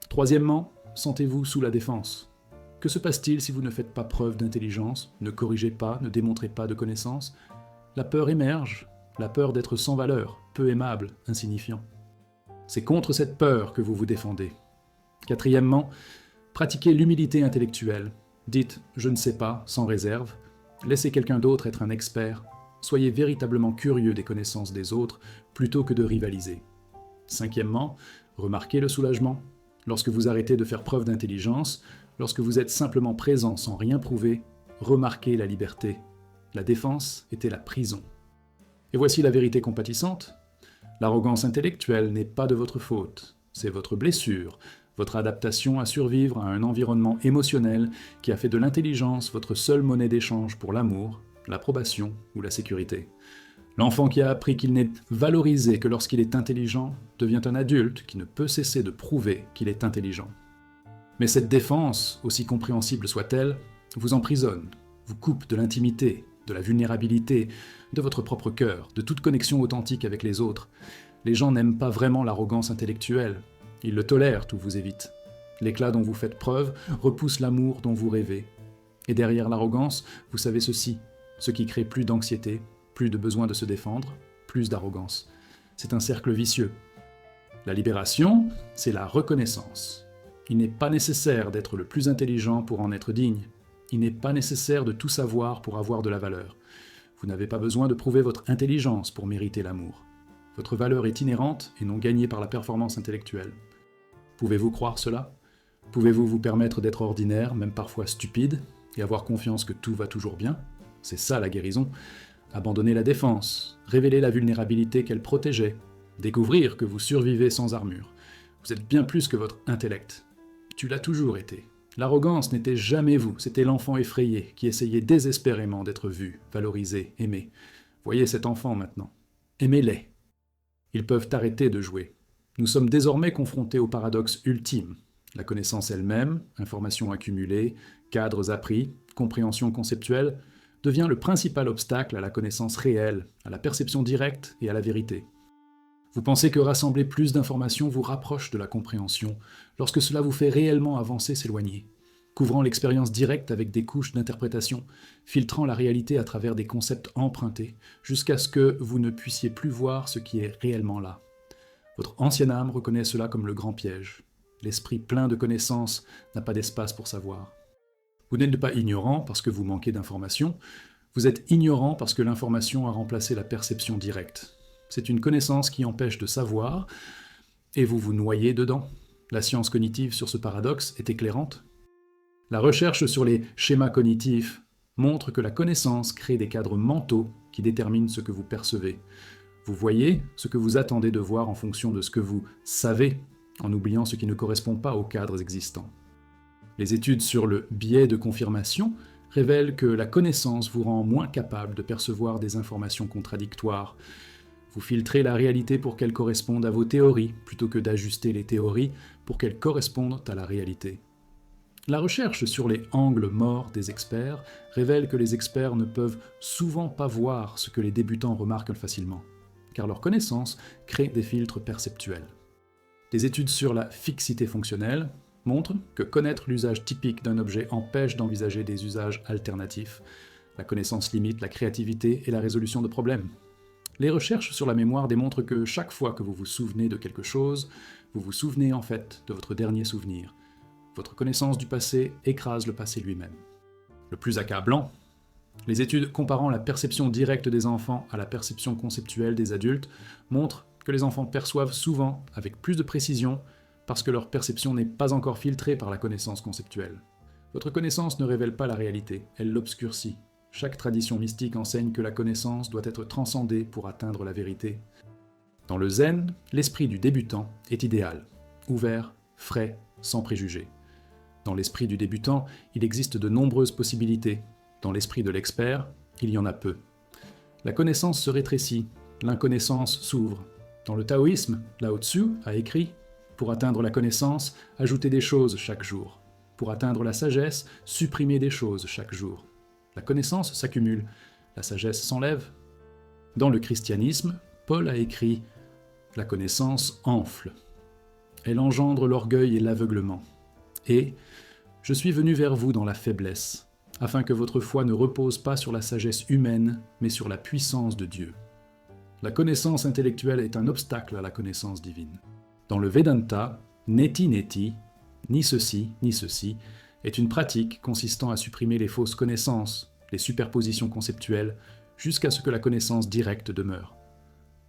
Troisièmement, sentez-vous sous la défense. Que se passe-t-il si vous ne faites pas preuve d'intelligence, ne corrigez pas, ne démontrez pas de connaissances ? La peur émerge, la peur d'être sans valeur, peu aimable, insignifiant. C'est contre cette peur que vous vous défendez. Quatrièmement, pratiquez l'humilité intellectuelle. Dites « je ne sais pas » sans réserve. Laissez quelqu'un d'autre être un expert. Soyez véritablement curieux des connaissances des autres plutôt que de rivaliser. Cinquièmement, remarquez le soulagement. Lorsque vous arrêtez de faire preuve d'intelligence, lorsque vous êtes simplement présent sans rien prouver, remarquez la liberté. La défense était la prison. Et voici la vérité compatissante. L'arrogance intellectuelle n'est pas de votre faute, c'est votre blessure, votre adaptation à survivre à un environnement émotionnel qui a fait de l'intelligence votre seule monnaie d'échange pour l'amour, l'approbation ou la sécurité. L'enfant qui a appris qu'il n'est valorisé que lorsqu'il est intelligent devient un adulte qui ne peut cesser de prouver qu'il est intelligent. Mais cette défense, aussi compréhensible soit-elle, vous emprisonne, vous coupe de l'intimité, de la vulnérabilité, de votre propre cœur, de toute connexion authentique avec les autres. Les gens n'aiment pas vraiment l'arrogance intellectuelle. Ils le tolèrent ou vous évitent. L'éclat dont vous faites preuve repousse l'amour dont vous rêvez. Et derrière l'arrogance, vous savez ceci, ce qui crée plus d'anxiété, plus de besoin de se défendre, plus d'arrogance. C'est un cercle vicieux. La libération, c'est la reconnaissance. Il n'est pas nécessaire d'être le plus intelligent pour en être digne. Il n'est pas nécessaire de tout savoir pour avoir de la valeur. Vous n'avez pas besoin de prouver votre intelligence pour mériter l'amour. Votre valeur est inhérente et non gagnée par la performance intellectuelle. Pouvez-vous croire cela ? Pouvez-vous vous permettre d'être ordinaire, même parfois stupide, et avoir confiance que tout va toujours bien ? C'est ça la guérison. Abandonner la défense, révéler la vulnérabilité qu'elle protégeait, découvrir que vous survivez sans armure. Vous êtes bien plus que votre intellect. Tu l'as toujours été. L'arrogance n'était jamais vous, c'était l'enfant effrayé qui essayait désespérément d'être vu, valorisé, aimé. Voyez cet enfant maintenant. Aimez-les. Ils peuvent arrêter de jouer. Nous sommes désormais confrontés au paradoxe ultime. La connaissance elle-même, informations accumulées, cadres appris, compréhension conceptuelle, devient le principal obstacle à la connaissance réelle, à la perception directe et à la vérité. Vous pensez que rassembler plus d'informations vous rapproche de la compréhension, lorsque cela vous fait réellement avancer, s'éloigner, couvrant l'expérience directe avec des couches d'interprétation, filtrant la réalité à travers des concepts empruntés, jusqu'à ce que vous ne puissiez plus voir ce qui est réellement là. Votre ancienne âme reconnaît cela comme le grand piège. L'esprit plein de connaissances n'a pas d'espace pour savoir. Vous n'êtes pas ignorant parce que vous manquez d'informations, vous êtes ignorant parce que l'information a remplacé la perception directe. C'est une connaissance qui empêche de savoir, et vous vous noyez dedans. La science cognitive sur ce paradoxe est éclairante. La recherche sur les schémas cognitifs montre que la connaissance crée des cadres mentaux qui déterminent ce que vous percevez. Vous voyez ce que vous attendez de voir en fonction de ce que vous savez, en oubliant ce qui ne correspond pas aux cadres existants. Les études sur le biais de confirmation révèlent que la connaissance vous rend moins capable de percevoir des informations contradictoires. Vous filtrez la réalité pour qu'elle corresponde à vos théories, plutôt que d'ajuster les théories pour qu'elles correspondent à la réalité. La recherche sur les angles morts des experts révèle que les experts ne peuvent souvent pas voir ce que les débutants remarquent facilement, car leur connaissance crée des filtres perceptuels. Des études sur la fixité fonctionnelle montrent que connaître l'usage typique d'un objet empêche d'envisager des usages alternatifs. La connaissance limite la créativité et la résolution de problèmes. Les recherches sur la mémoire démontrent que chaque fois que vous vous souvenez de quelque chose, vous vous souvenez en fait de votre dernier souvenir. Votre connaissance du passé écrase le passé lui-même. Le plus accablant, les études comparant la perception directe des enfants à la perception conceptuelle des adultes montrent que les enfants perçoivent souvent avec plus de précision parce que leur perception n'est pas encore filtrée par la connaissance conceptuelle. Votre connaissance ne révèle pas la réalité, elle l'obscurcit. Chaque tradition mystique enseigne que la connaissance doit être transcendée pour atteindre la vérité. Dans le zen, l'esprit du débutant est idéal, ouvert, frais, sans préjugés. Dans l'esprit du débutant, il existe de nombreuses possibilités. Dans l'esprit de l'expert, il y en a peu. La connaissance se rétrécit, l'inconnaissance s'ouvre. Dans le taoïsme, Lao Tzu a écrit « Pour atteindre la connaissance, ajoutez des choses chaque jour. Pour atteindre la sagesse, supprimez des choses chaque jour. La connaissance s'accumule, la sagesse s'enlève. » Dans le christianisme, Paul a écrit « La connaissance enfle. Elle engendre l'orgueil et l'aveuglement. Et « Je suis venu vers vous dans la faiblesse, afin que votre foi ne repose pas sur la sagesse humaine, mais sur la puissance de Dieu. » La connaissance intellectuelle est un obstacle à la connaissance divine. Dans le Vedanta, neti neti, ni ceci, est une pratique consistant à supprimer les fausses connaissances, les superpositions conceptuelles, jusqu'à ce que la connaissance directe demeure.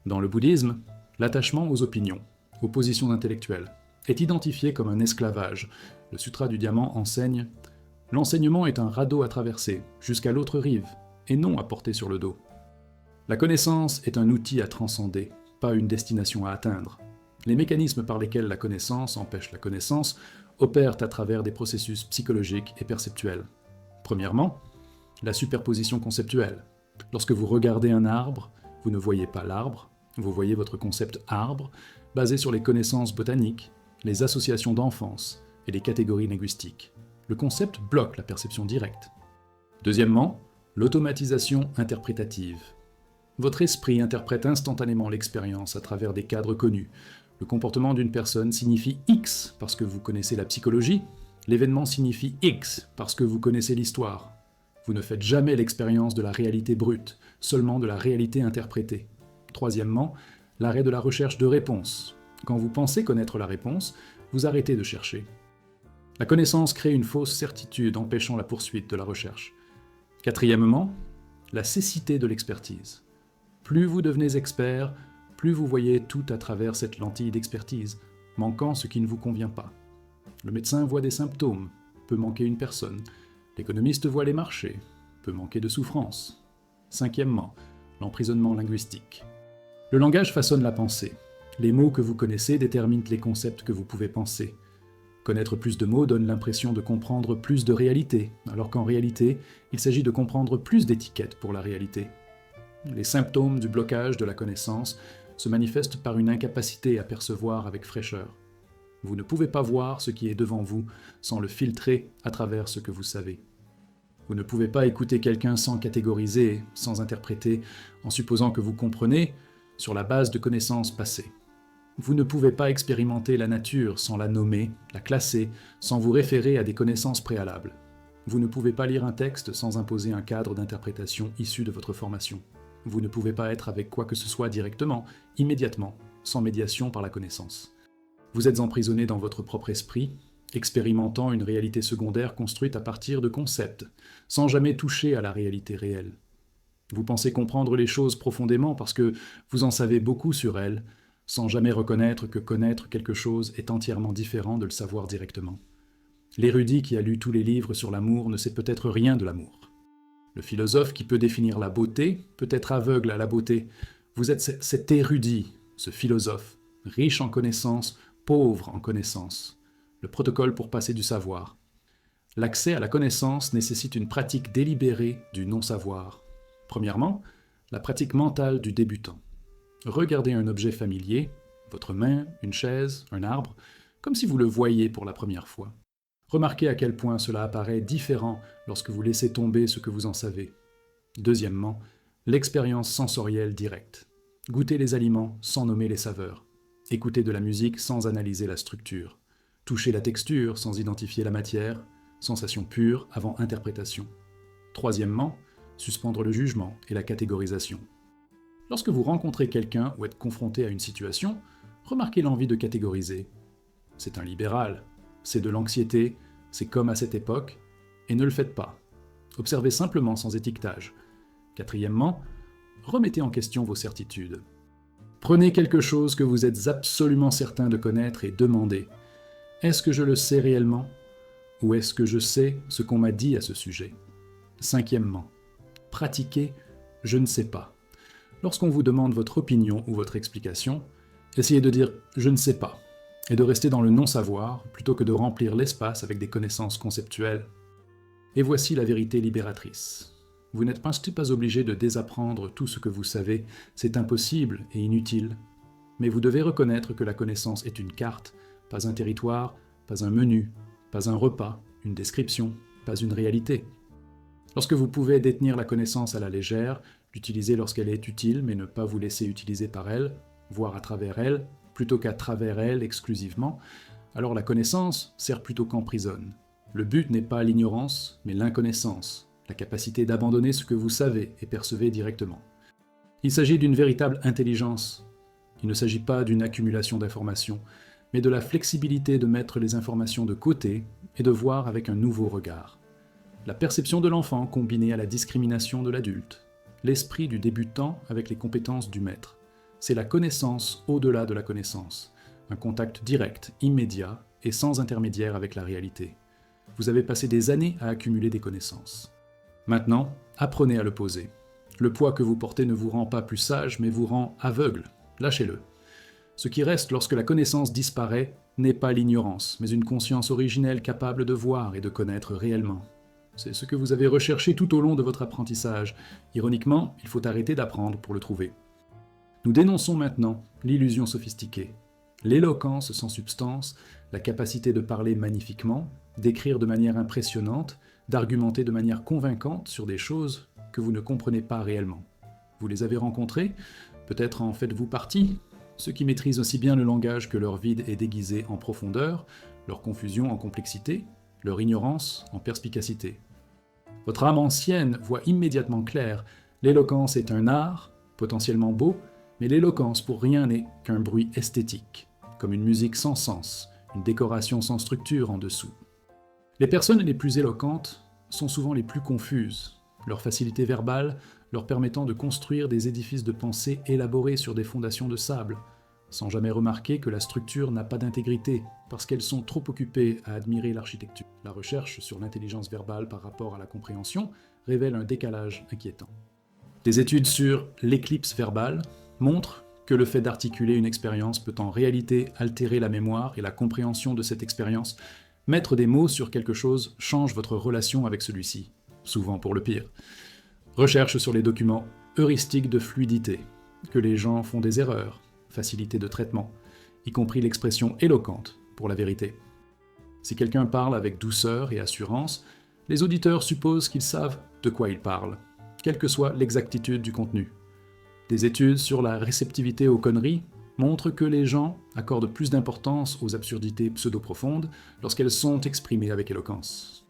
Dans le bouddhisme, l'attachement aux opinions, aux positions intellectuelles, est identifié comme un esclavage. Le Sutra du Diamant enseigne « L'enseignement est un radeau à traverser, jusqu'à l'autre rive, et non à porter sur le dos. La connaissance est un outil à transcender, pas une destination à atteindre. Les mécanismes par lesquels la connaissance empêche la connaissance opèrent à travers des processus psychologiques et perceptuels. Premièrement, la superposition conceptuelle. Lorsque vous regardez un arbre, Vous ne voyez pas l'arbre, vous voyez votre concept arbre, basé sur les connaissances botaniques, les associations d'enfance et les catégories linguistiques. Le concept bloque la perception directe. Deuxièmement, l'automatisation interprétative. Votre esprit interprète instantanément l'expérience à travers des cadres connus. Le comportement d'une personne signifie X parce que vous connaissez la psychologie, l'événement signifie X parce que vous connaissez l'histoire. Vous ne faites jamais l'expérience de la réalité brute, seulement de la réalité interprétée. Troisièmement, l'arrêt de la recherche de réponse. Quand vous pensez connaître la réponse, vous arrêtez de chercher. La connaissance crée une fausse certitude empêchant la poursuite de la recherche. Quatrièmement, la cécité de l'expertise. Plus vous devenez expert, plus vous voyez tout à travers cette lentille d'expertise, manquant ce qui ne vous convient pas. Le médecin voit des symptômes, peut manquer une personne. L'économiste voit les marchés, peut manquer de souffrance. Cinquièmement, l'emprisonnement linguistique. Le langage façonne la pensée. Les mots que vous connaissez déterminent les concepts que vous pouvez penser. Connaître plus de mots donne l'impression de comprendre plus de réalité, alors qu'en réalité, il s'agit de comprendre plus d'étiquettes pour la réalité. Les symptômes du blocage de la connaissance se manifestent par une incapacité à percevoir avec fraîcheur. Vous ne pouvez pas voir ce qui est devant vous sans le filtrer à travers ce que vous savez. Vous ne pouvez pas écouter quelqu'un sans catégoriser, sans interpréter, en supposant que vous comprenez, sur la base de connaissances passées. Vous ne pouvez pas expérimenter la nature sans la nommer, la classer, sans vous référer à des connaissances préalables. Vous ne pouvez pas lire un texte sans imposer un cadre d'interprétation issu de votre formation. Vous ne pouvez pas être avec quoi que ce soit directement, immédiatement, sans médiation par la connaissance. Vous êtes emprisonné dans votre propre esprit, expérimentant une réalité secondaire construite à partir de concepts, sans jamais toucher à la réalité réelle. Vous pensez comprendre les choses profondément parce que vous en savez beaucoup sur elles, sans jamais reconnaître que connaître quelque chose est entièrement différent de le savoir directement. L'érudit qui a lu tous les livres sur l'amour ne sait peut-être rien de l'amour. Le philosophe qui peut définir la beauté peut être aveugle à la beauté. Vous êtes cet érudit, ce philosophe, riche en connaissances, pauvre en connaissances. Le protocole pour passer du savoir. L'accès à la connaissance nécessite une pratique délibérée du non-savoir. Premièrement, la pratique mentale du débutant. Regardez un objet familier, votre main, une chaise, un arbre, comme si vous le voyiez pour la première fois. Remarquez à quel point cela apparaît différent lorsque vous laissez tomber ce que vous en savez. Deuxièmement, l'expérience sensorielle directe. Goûtez les aliments sans nommer les saveurs. Écoutez de la musique sans analyser la structure. Touchez la texture sans identifier la matière. Sensation pure avant interprétation. Troisièmement, suspendre le jugement et la catégorisation. Lorsque vous rencontrez quelqu'un ou êtes confronté à une situation, remarquez l'envie de catégoriser. C'est un libéral, c'est de l'anxiété, c'est comme à cette époque, et ne le faites pas. Observez simplement sans étiquetage. Quatrièmement, remettez en question vos certitudes. Prenez quelque chose que vous êtes absolument certain de connaître et demandez « Est-ce que je le sais réellement ? Ou est-ce que je sais ce qu'on m'a dit à ce sujet ?» Cinquièmement, pratiquez « Je ne sais pas ». Lorsqu'on vous demande votre opinion ou votre explication, essayez de dire « je ne sais pas » et de rester dans le non-savoir plutôt que de remplir l'espace avec des connaissances conceptuelles. Et voici la vérité libératrice. Vous n'êtes pas obligé de désapprendre tout ce que vous savez, c'est impossible et inutile. Mais vous devez reconnaître que la connaissance est une carte, pas un territoire, pas un menu, pas un repas, une description, pas une réalité. Lorsque vous pouvez détenir la connaissance à la légère, l'utiliser lorsqu'elle est utile, mais ne pas vous laisser utiliser par elle, voire à travers elle, plutôt qu'à travers elle exclusivement, alors la connaissance sert plutôt qu'emprisonne. Le but n'est pas l'ignorance, mais l'inconnaissance, la capacité d'abandonner ce que vous savez et percevez directement. Il s'agit d'une véritable intelligence. Il ne s'agit pas d'une accumulation d'informations, mais de la flexibilité de mettre les informations de côté et de voir avec un nouveau regard. La perception de l'enfant combinée à la discrimination de l'adulte. L'esprit du débutant avec les compétences du maître. C'est la connaissance au-delà de la connaissance, un contact direct, immédiat et sans intermédiaire avec la réalité. Vous avez passé des années à accumuler des connaissances. Maintenant, apprenez à le poser. Le poids que vous portez ne vous rend pas plus sage, mais vous rend aveugle. Lâchez-le. Ce qui reste lorsque la connaissance disparaît n'est pas l'ignorance, mais une conscience originelle capable de voir et de connaître réellement. C'est ce que vous avez recherché tout au long de votre apprentissage. Ironiquement, il faut arrêter d'apprendre pour le trouver. Nous dénonçons maintenant l'illusion sophistiquée, l'éloquence sans substance, la capacité de parler magnifiquement, d'écrire de manière impressionnante, d'argumenter de manière convaincante sur des choses que vous ne comprenez pas réellement. Vous les avez rencontrés, peut-être en faites-vous partie, ceux qui maîtrisent aussi bien le langage que leur vide est déguisé en profondeur, leur confusion en complexité, leur ignorance en perspicacité. Votre âme ancienne voit immédiatement clair, l'éloquence est un art, potentiellement beau, mais l'éloquence pour rien n'est qu'un bruit esthétique, comme une musique sans sens, une décoration sans structure en dessous. Les personnes les plus éloquentes sont souvent les plus confuses, leur facilité verbale leur permettant de construire des édifices de pensée élaborés sur des fondations de sable, sans jamais remarquer que la structure n'a pas d'intégrité, parce qu'elles sont trop occupées à admirer l'architecture. La recherche sur l'intelligence verbale par rapport à la compréhension révèle un décalage inquiétant. Des études sur l'éclipse verbale montrent que le fait d'articuler une expérience peut en réalité altérer la mémoire et la compréhension de cette expérience. Mettre des mots sur quelque chose change votre relation avec celui-ci, souvent pour le pire. Recherche sur les documents, heuristique de fluidité, que les gens font des erreurs, facilité de traitement, y compris l'expression éloquente pour la vérité. Si quelqu'un parle avec douceur et assurance, les auditeurs supposent qu'ils savent de quoi il parle, quelle que soit l'exactitude du contenu. Des études sur la réceptivité aux conneries montrent que les gens accordent plus d'importance aux absurdités pseudo-profondes lorsqu'elles sont exprimées avec éloquence.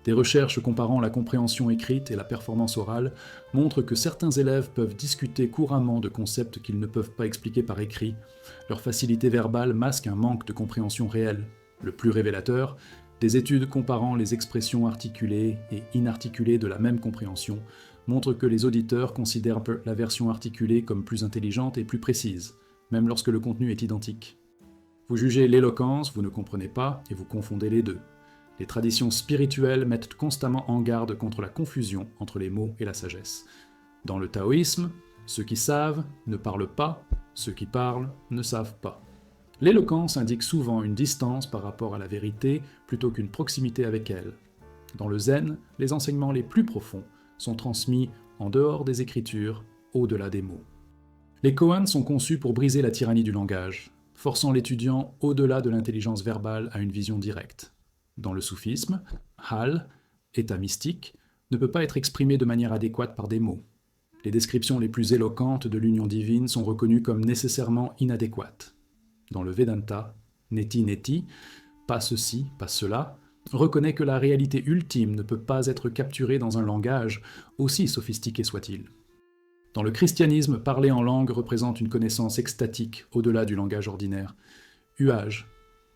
Des recherches comparant la compréhension écrite et la performance orale montrent que certains élèves peuvent discuter couramment de concepts qu'ils ne peuvent pas expliquer par écrit. Leur facilité verbale masque un manque de compréhension réelle. Le plus révélateur, des études comparant les expressions articulées et inarticulées de la même compréhension montrent que les auditeurs considèrent la version articulée comme plus intelligente et plus précise, même lorsque le contenu est identique. Vous jugez l'éloquence, vous ne comprenez pas, et vous confondez les deux. Les traditions spirituelles mettent constamment en garde contre la confusion entre les mots et la sagesse. Dans le taoïsme, ceux qui savent ne parlent pas, ceux qui parlent ne savent pas. L'éloquence indique souvent une distance par rapport à la vérité plutôt qu'une proximité avec elle. Dans le zen, les enseignements les plus profonds sont transmis en dehors des écritures, au-delà des mots. Les koans sont conçus pour briser la tyrannie du langage, forçant l'étudiant au-delà de l'intelligence verbale à une vision directe. Dans le soufisme, Hal, état mystique, ne peut pas être exprimé de manière adéquate par des mots. Les descriptions les plus éloquentes de l'union divine sont reconnues comme nécessairement inadéquates. Dans le Vedanta, Neti Neti, pas ceci, pas cela, reconnaît que la réalité ultime ne peut pas être capturée dans un langage, aussi sophistiqué soit-il. Dans le christianisme, parler en langue représente une connaissance extatique au-delà du langage ordinaire. Huage.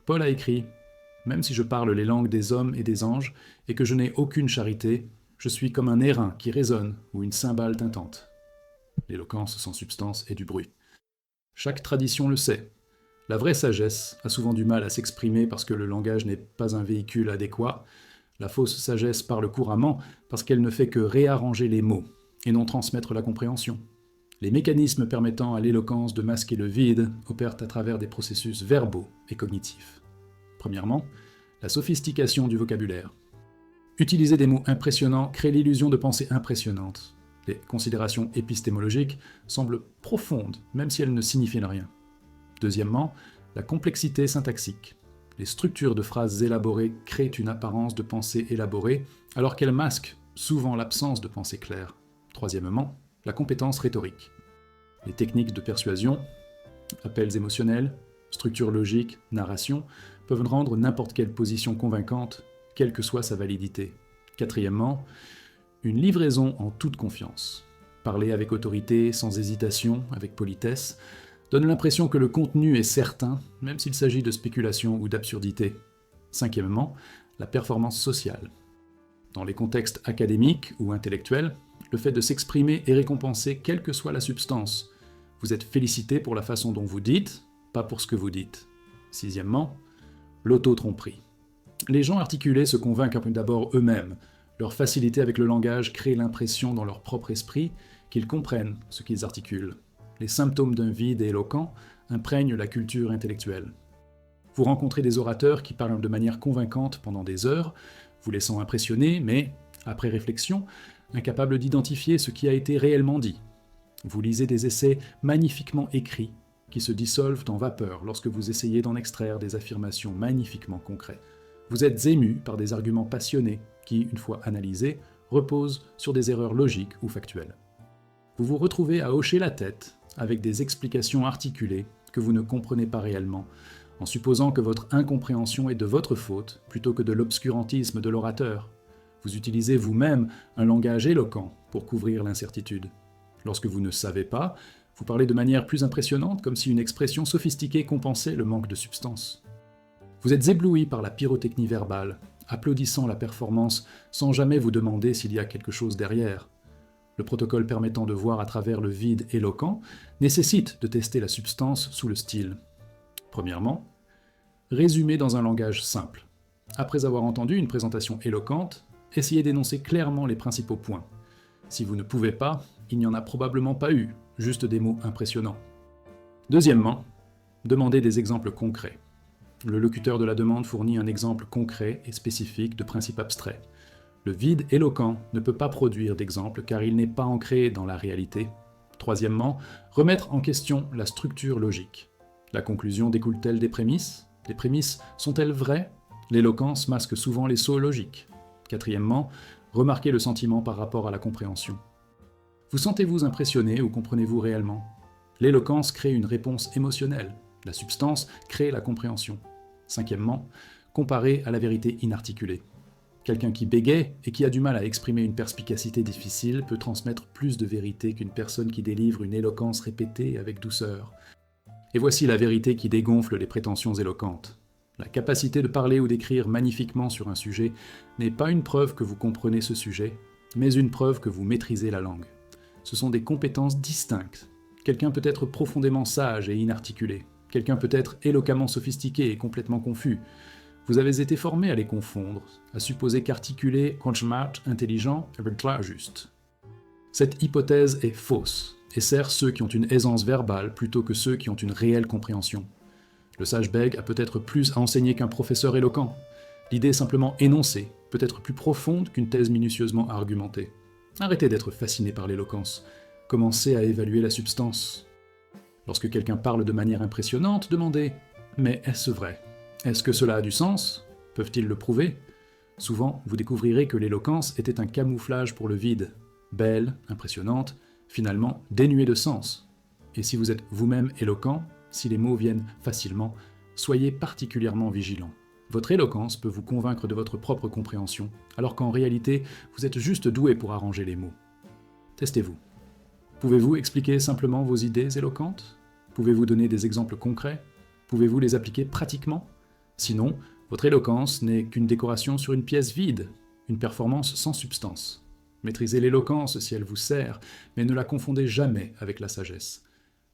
Paul a écrit « Même si je parle les langues des hommes et des anges, et que je n'ai aucune charité, je suis comme un airain qui résonne ou une cymbale tintante. » L'éloquence sans substance est du bruit. Chaque tradition le sait. La vraie sagesse a souvent du mal à s'exprimer parce que le langage n'est pas un véhicule adéquat. La fausse sagesse parle couramment parce qu'elle ne fait que réarranger les mots et non transmettre la compréhension. Les mécanismes permettant à l'éloquence de masquer le vide opèrent à travers des processus verbaux et cognitifs. Premièrement, la sophistication du vocabulaire. Utiliser des mots impressionnants crée l'illusion de pensée impressionnante. Les considérations épistémologiques semblent profondes, même si elles ne signifient rien. Deuxièmement, la complexité syntaxique. Les structures de phrases élaborées créent une apparence de pensée élaborée, alors qu'elles masquent souvent l'absence de pensée claire. Troisièmement, la compétence rhétorique. Les techniques de persuasion, appels émotionnels, structure logique, narration, peuvent rendre n'importe quelle position convaincante, quelle que soit sa validité. Quatrièmement, une livraison en toute confiance. Parler avec autorité, sans hésitation, avec politesse, donne l'impression que le contenu est certain, même s'il s'agit de spéculation ou d'absurdité. Cinquièmement, la performance sociale. Dans les contextes académiques ou intellectuels, le fait de s'exprimer est récompensé quelle que soit la substance. Vous êtes félicité pour la façon dont vous dites, pas pour ce que vous dites. Sixièmement, l'auto-tromperie. Les gens articulés se convainquent d'abord eux-mêmes. Leur facilité avec le langage crée l'impression dans leur propre esprit qu'ils comprennent ce qu'ils articulent. Les symptômes d'un vide éloquent imprègnent la culture intellectuelle. Vous rencontrez des orateurs qui parlent de manière convaincante pendant des heures, vous laissant impressionner, mais, après réflexion, incapables d'identifier ce qui a été réellement dit. Vous lisez des essais magnifiquement écrits qui se dissolvent en vapeur lorsque vous essayez d'en extraire des affirmations magnifiquement concrètes. Vous êtes ému par des arguments passionnés qui, une fois analysés, reposent sur des erreurs logiques ou factuelles. Vous vous retrouvez à hocher la tête avec des explications articulées que vous ne comprenez pas réellement, en supposant que votre incompréhension est de votre faute plutôt que de l'obscurantisme de l'orateur. Vous utilisez vous-même un langage éloquent pour couvrir l'incertitude. Lorsque vous ne savez pas, vous parlez de manière plus impressionnante, comme si une expression sophistiquée compensait le manque de substance. Vous êtes ébloui par la pyrotechnie verbale, applaudissant la performance sans jamais vous demander s'il y a quelque chose derrière. Le protocole permettant de voir à travers le vide éloquent nécessite de tester la substance sous le style. Premièrement, résumer dans un langage simple. Après avoir entendu une présentation éloquente, essayez d'énoncer clairement les principaux points. Si vous ne pouvez pas, il n'y en a probablement pas eu, juste des mots impressionnants. Deuxièmement, demandez des exemples concrets. Le locuteur de la demande fournit un exemple concret et spécifique de principe abstrait. Le vide éloquent ne peut pas produire d'exemple car il n'est pas ancré dans la réalité. Troisièmement, remettre en question la structure logique. La conclusion découle-t-elle des prémices ? Les prémices sont-elles vraies ? L'éloquence masque souvent les sauts logiques. Quatrièmement, remarquez le sentiment par rapport à la compréhension. Vous sentez-vous impressionné ou comprenez-vous réellement ? L'éloquence crée une réponse émotionnelle. La substance crée la compréhension. Cinquièmement, comparez à la vérité inarticulée. Quelqu'un qui bégaie et qui a du mal à exprimer une perspicacité difficile peut transmettre plus de vérité qu'une personne qui délivre une éloquence répétée avec douceur. Et voici la vérité qui dégonfle les prétentions éloquentes. La capacité de parler ou d'écrire magnifiquement sur un sujet n'est pas une preuve que vous comprenez ce sujet, mais une preuve que vous maîtrisez la langue. Ce sont des compétences distinctes. Quelqu'un peut être profondément sage et inarticulé. Quelqu'un peut être éloquemment sophistiqué et complètement confus. Vous avez été formé à les confondre, à supposer qu'articulé, smart, intelligent, est juste. Cette hypothèse est fausse et sert ceux qui ont une aisance verbale plutôt que ceux qui ont une réelle compréhension. Le sage bègue a peut-être plus à enseigner qu'un professeur éloquent. L'idée simplement énoncée peut être plus profonde qu'une thèse minutieusement argumentée. Arrêtez d'être fasciné par l'éloquence. Commencez à évaluer la substance. Lorsque quelqu'un parle de manière impressionnante, demandez « Mais est-ce vrai ? Est-ce que cela a du sens ? Peuvent-ils le prouver ?» Souvent, vous découvrirez que l'éloquence était un camouflage pour le vide. Belle, impressionnante, finalement dénuée de sens. Et si vous êtes vous-même éloquent, si les mots viennent facilement, soyez particulièrement vigilant. Votre éloquence peut vous convaincre de votre propre compréhension, alors qu'en réalité, vous êtes juste doué pour arranger les mots. Testez-vous. Pouvez-vous expliquer simplement vos idées éloquentes ? Pouvez-vous donner des exemples concrets ? Pouvez-vous les appliquer pratiquement ? Sinon, votre éloquence n'est qu'une décoration sur une pièce vide, une performance sans substance. Maîtrisez l'éloquence si elle vous sert, mais ne la confondez jamais avec la sagesse.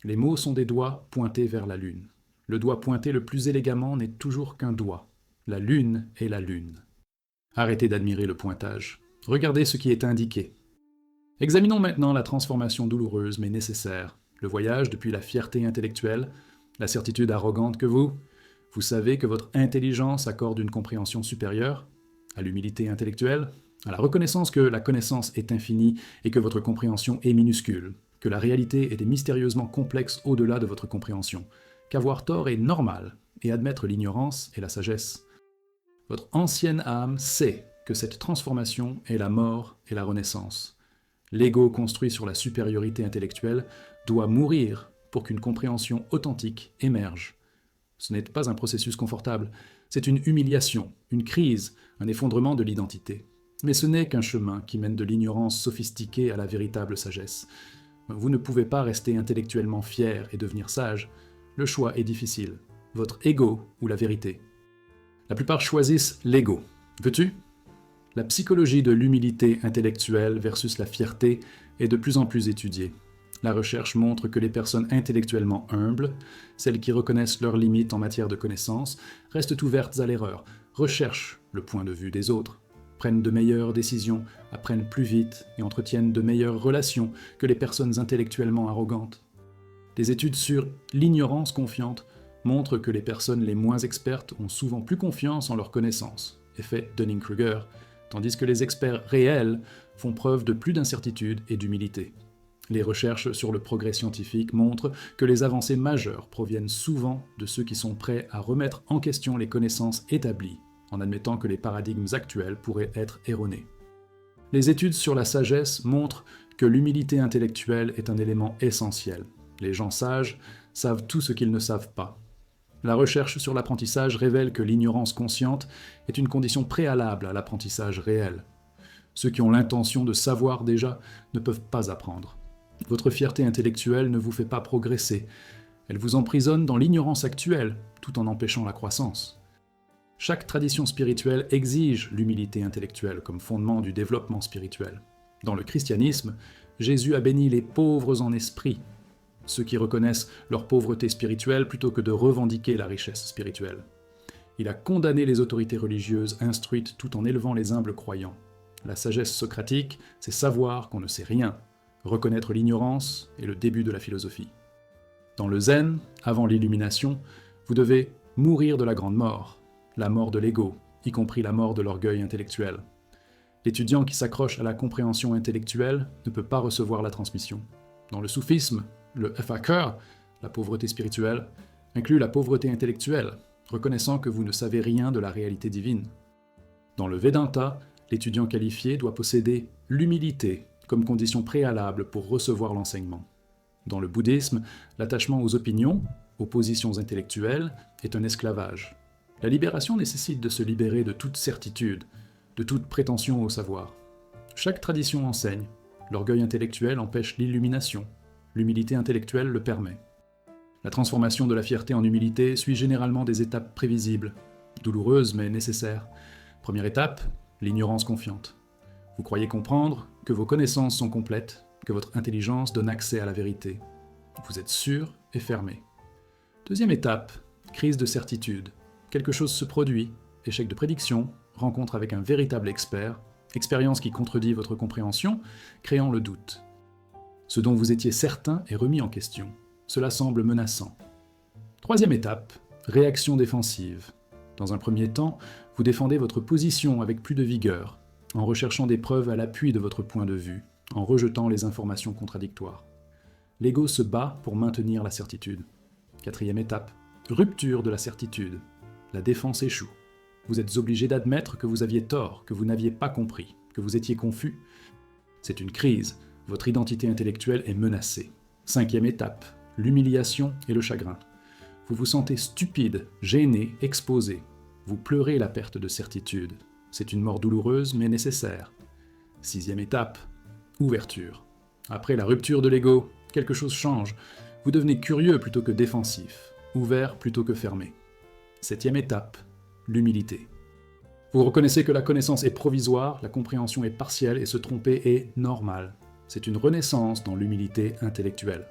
Les mots sont des doigts pointés vers la lune. Le doigt pointé le plus élégamment n'est toujours qu'un doigt. La lune est la lune. Arrêtez d'admirer le pointage. Regardez ce qui est indiqué. Examinons maintenant la transformation douloureuse mais nécessaire, le voyage depuis la fierté intellectuelle, la certitude arrogante que vous savez que votre intelligence accorde une compréhension supérieure, à l'humilité intellectuelle, à la reconnaissance que la connaissance est infinie et que votre compréhension est minuscule, que la réalité est mystérieusement complexe au-delà de votre compréhension, qu'avoir tort est normal et admettre l'ignorance est la sagesse. Votre ancienne âme sait que cette transformation est la mort et la renaissance. L'ego construit sur la supériorité intellectuelle doit mourir pour qu'une compréhension authentique émerge. Ce n'est pas un processus confortable, c'est une humiliation, une crise, un effondrement de l'identité. Mais ce n'est qu'un chemin qui mène de l'ignorance sophistiquée à la véritable sagesse. Vous ne pouvez pas rester intellectuellement fier et devenir sage. Le choix est difficile. Votre ego ou la vérité. La plupart choisissent l'ego. Veux-tu ? La psychologie de l'humilité intellectuelle versus la fierté est de plus en plus étudiée. La recherche montre que les personnes intellectuellement humbles, celles qui reconnaissent leurs limites en matière de connaissances, restent ouvertes à l'erreur, recherchent le point de vue des autres, prennent de meilleures décisions, apprennent plus vite et entretiennent de meilleures relations que les personnes intellectuellement arrogantes. Des études sur l'ignorance confiante montrent que les personnes les moins expertes ont souvent plus confiance en leurs connaissances, effet Dunning-Kruger, tandis que les experts réels font preuve de plus d'incertitude et d'humilité. Les recherches sur le progrès scientifique montrent que les avancées majeures proviennent souvent de ceux qui sont prêts à remettre en question les connaissances établies, en admettant que les paradigmes actuels pourraient être erronés. Les études sur la sagesse montrent que l'humilité intellectuelle est un élément essentiel. Les gens sages savent tout ce qu'ils ne savent pas. La recherche sur l'apprentissage révèle que l'ignorance consciente est une condition préalable à l'apprentissage réel. Ceux qui ont l'intention de savoir déjà ne peuvent pas apprendre. Votre fierté intellectuelle ne vous fait pas progresser. Elle vous emprisonne dans l'ignorance actuelle, tout en empêchant la croissance. Chaque tradition spirituelle exige l'humilité intellectuelle comme fondement du développement spirituel. Dans le christianisme, Jésus a béni les pauvres en esprit, ceux qui reconnaissent leur pauvreté spirituelle plutôt que de revendiquer la richesse spirituelle. Il a condamné les autorités religieuses instruites tout en élevant les humbles croyants. La sagesse socratique, c'est savoir qu'on ne sait rien. Reconnaître l'ignorance est le début de la philosophie. Dans le zen, avant l'illumination, vous devez mourir de la grande mort, la mort de l'ego, y compris la mort de l'orgueil intellectuel. L'étudiant qui s'accroche à la compréhension intellectuelle ne peut pas recevoir la transmission. Dans le soufisme, le fakir, la pauvreté spirituelle, inclut la pauvreté intellectuelle, reconnaissant que vous ne savez rien de la réalité divine. Dans le Vedanta, l'étudiant qualifié doit posséder l'humilité comme condition préalable pour recevoir l'enseignement. Dans le bouddhisme, l'attachement aux opinions, aux positions intellectuelles, est un esclavage. La libération nécessite de se libérer de toute certitude, de toute prétention au savoir. Chaque tradition enseigne. L'orgueil intellectuel empêche l'illumination. L'humilité intellectuelle le permet. La transformation de la fierté en humilité suit généralement des étapes prévisibles, douloureuses mais nécessaires. Première étape, l'ignorance confiante. Vous croyez comprendre que vos connaissances sont complètes, que votre intelligence donne accès à la vérité. Vous êtes sûr et fermé. Deuxième étape, crise de certitude. Quelque chose se produit, échec de prédiction, rencontre avec un véritable expert, expérience qui contredit votre compréhension, créant le doute. Ce dont vous étiez certain est remis en question. Cela semble menaçant. Troisième étape, réaction défensive. Dans un premier temps, vous défendez votre position avec plus de vigueur, en recherchant des preuves à l'appui de votre point de vue, en rejetant les informations contradictoires. L'ego se bat pour maintenir la certitude. Quatrième étape, rupture de la certitude. La défense échoue. Vous êtes obligé d'admettre que vous aviez tort, que vous n'aviez pas compris, que vous étiez confus. C'est une crise. Votre identité intellectuelle est menacée. Cinquième étape, l'humiliation et le chagrin. Vous vous sentez stupide, gêné, exposé. Vous pleurez la perte de certitude. C'est une mort douloureuse mais nécessaire. Sixième étape, ouverture. Après la rupture de l'ego, quelque chose change. Vous devenez curieux plutôt que défensif, ouvert plutôt que fermé. Septième étape, l'humilité. Vous reconnaissez que la connaissance est provisoire, la compréhension est partielle et se tromper est normal. C'est une renaissance dans l'humilité intellectuelle.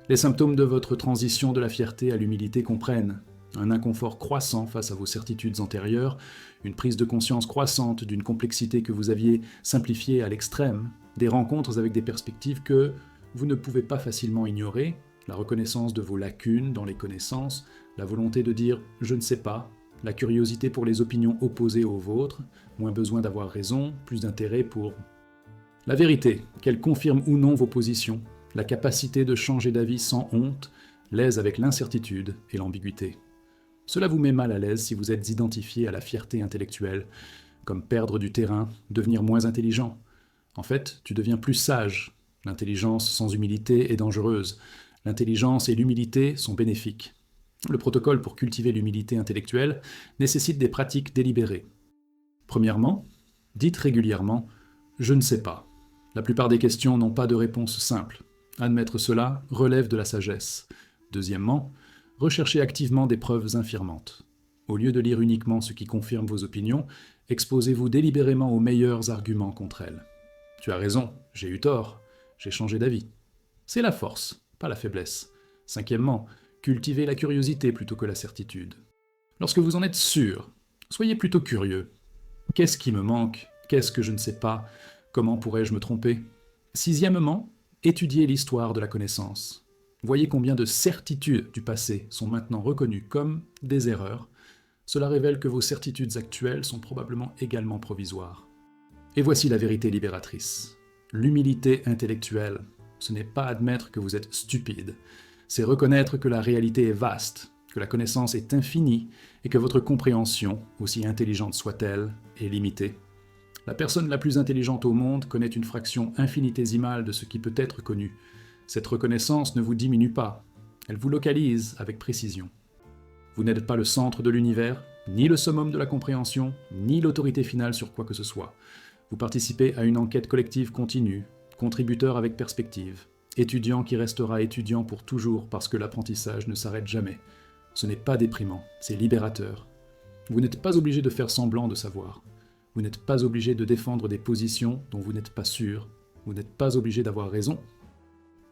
Les symptômes de votre transition de la fierté à l'humilité comprennent un inconfort croissant face à vos certitudes antérieures, une prise de conscience croissante d'une complexité que vous aviez simplifiée à l'extrême, des rencontres avec des perspectives que vous ne pouvez pas facilement ignorer, la reconnaissance de vos lacunes dans les connaissances, la volonté de dire « je ne sais pas », la curiosité pour les opinions opposées aux vôtres, moins besoin d'avoir raison, plus d'intérêt pour la vérité, qu'elle confirme ou non vos positions, la capacité de changer d'avis sans honte, l'aise avec l'incertitude et l'ambiguïté. Cela vous met mal à l'aise si vous êtes identifié à la fierté intellectuelle, comme perdre du terrain, devenir moins intelligent. En fait, tu deviens plus sage. L'intelligence sans humilité est dangereuse. L'intelligence et l'humilité sont bénéfiques. Le protocole pour cultiver l'humilité intellectuelle nécessite des pratiques délibérées. Premièrement, dites régulièrement « je ne sais pas ». La plupart des questions n'ont pas de réponse simple. Admettre cela relève de la sagesse. Deuxièmement, recherchez activement des preuves infirmantes. Au lieu de lire uniquement ce qui confirme vos opinions, exposez-vous délibérément aux meilleurs arguments contre elles. Tu as raison, j'ai eu tort, j'ai changé d'avis. C'est la force, pas la faiblesse. Cinquièmement, cultivez la curiosité plutôt que la certitude. Lorsque vous en êtes sûr, soyez plutôt curieux. Qu'est-ce qui me manque? Qu'est-ce que je ne sais pas? Comment pourrais-je me tromper? Sixièmement, étudiez l'histoire de la connaissance. Voyez combien de certitudes du passé sont maintenant reconnues comme des erreurs. Cela révèle que vos certitudes actuelles sont probablement également provisoires. Et voici la vérité libératrice. L'humilité intellectuelle Ce n'est pas admettre que vous êtes stupide. C'est reconnaître que la réalité est vaste, que la connaissance est infinie et que votre compréhension, aussi intelligente soit-elle, est limitée. La personne la plus intelligente au monde connaît une fraction infinitésimale de ce qui peut être connu. Cette reconnaissance ne vous diminue pas, elle vous localise avec précision. Vous n'êtes pas le centre de l'univers, ni le summum de la compréhension, ni l'autorité finale sur quoi que ce soit. Vous participez à une enquête collective continue, contributeur avec perspective, étudiant qui restera étudiant pour toujours parce que l'apprentissage ne s'arrête jamais. Ce n'est pas déprimant, c'est libérateur. Vous n'êtes pas obligé de faire semblant de savoir. Vous n'êtes pas obligé de défendre des positions dont vous n'êtes pas sûr. Vous n'êtes pas obligé d'avoir raison.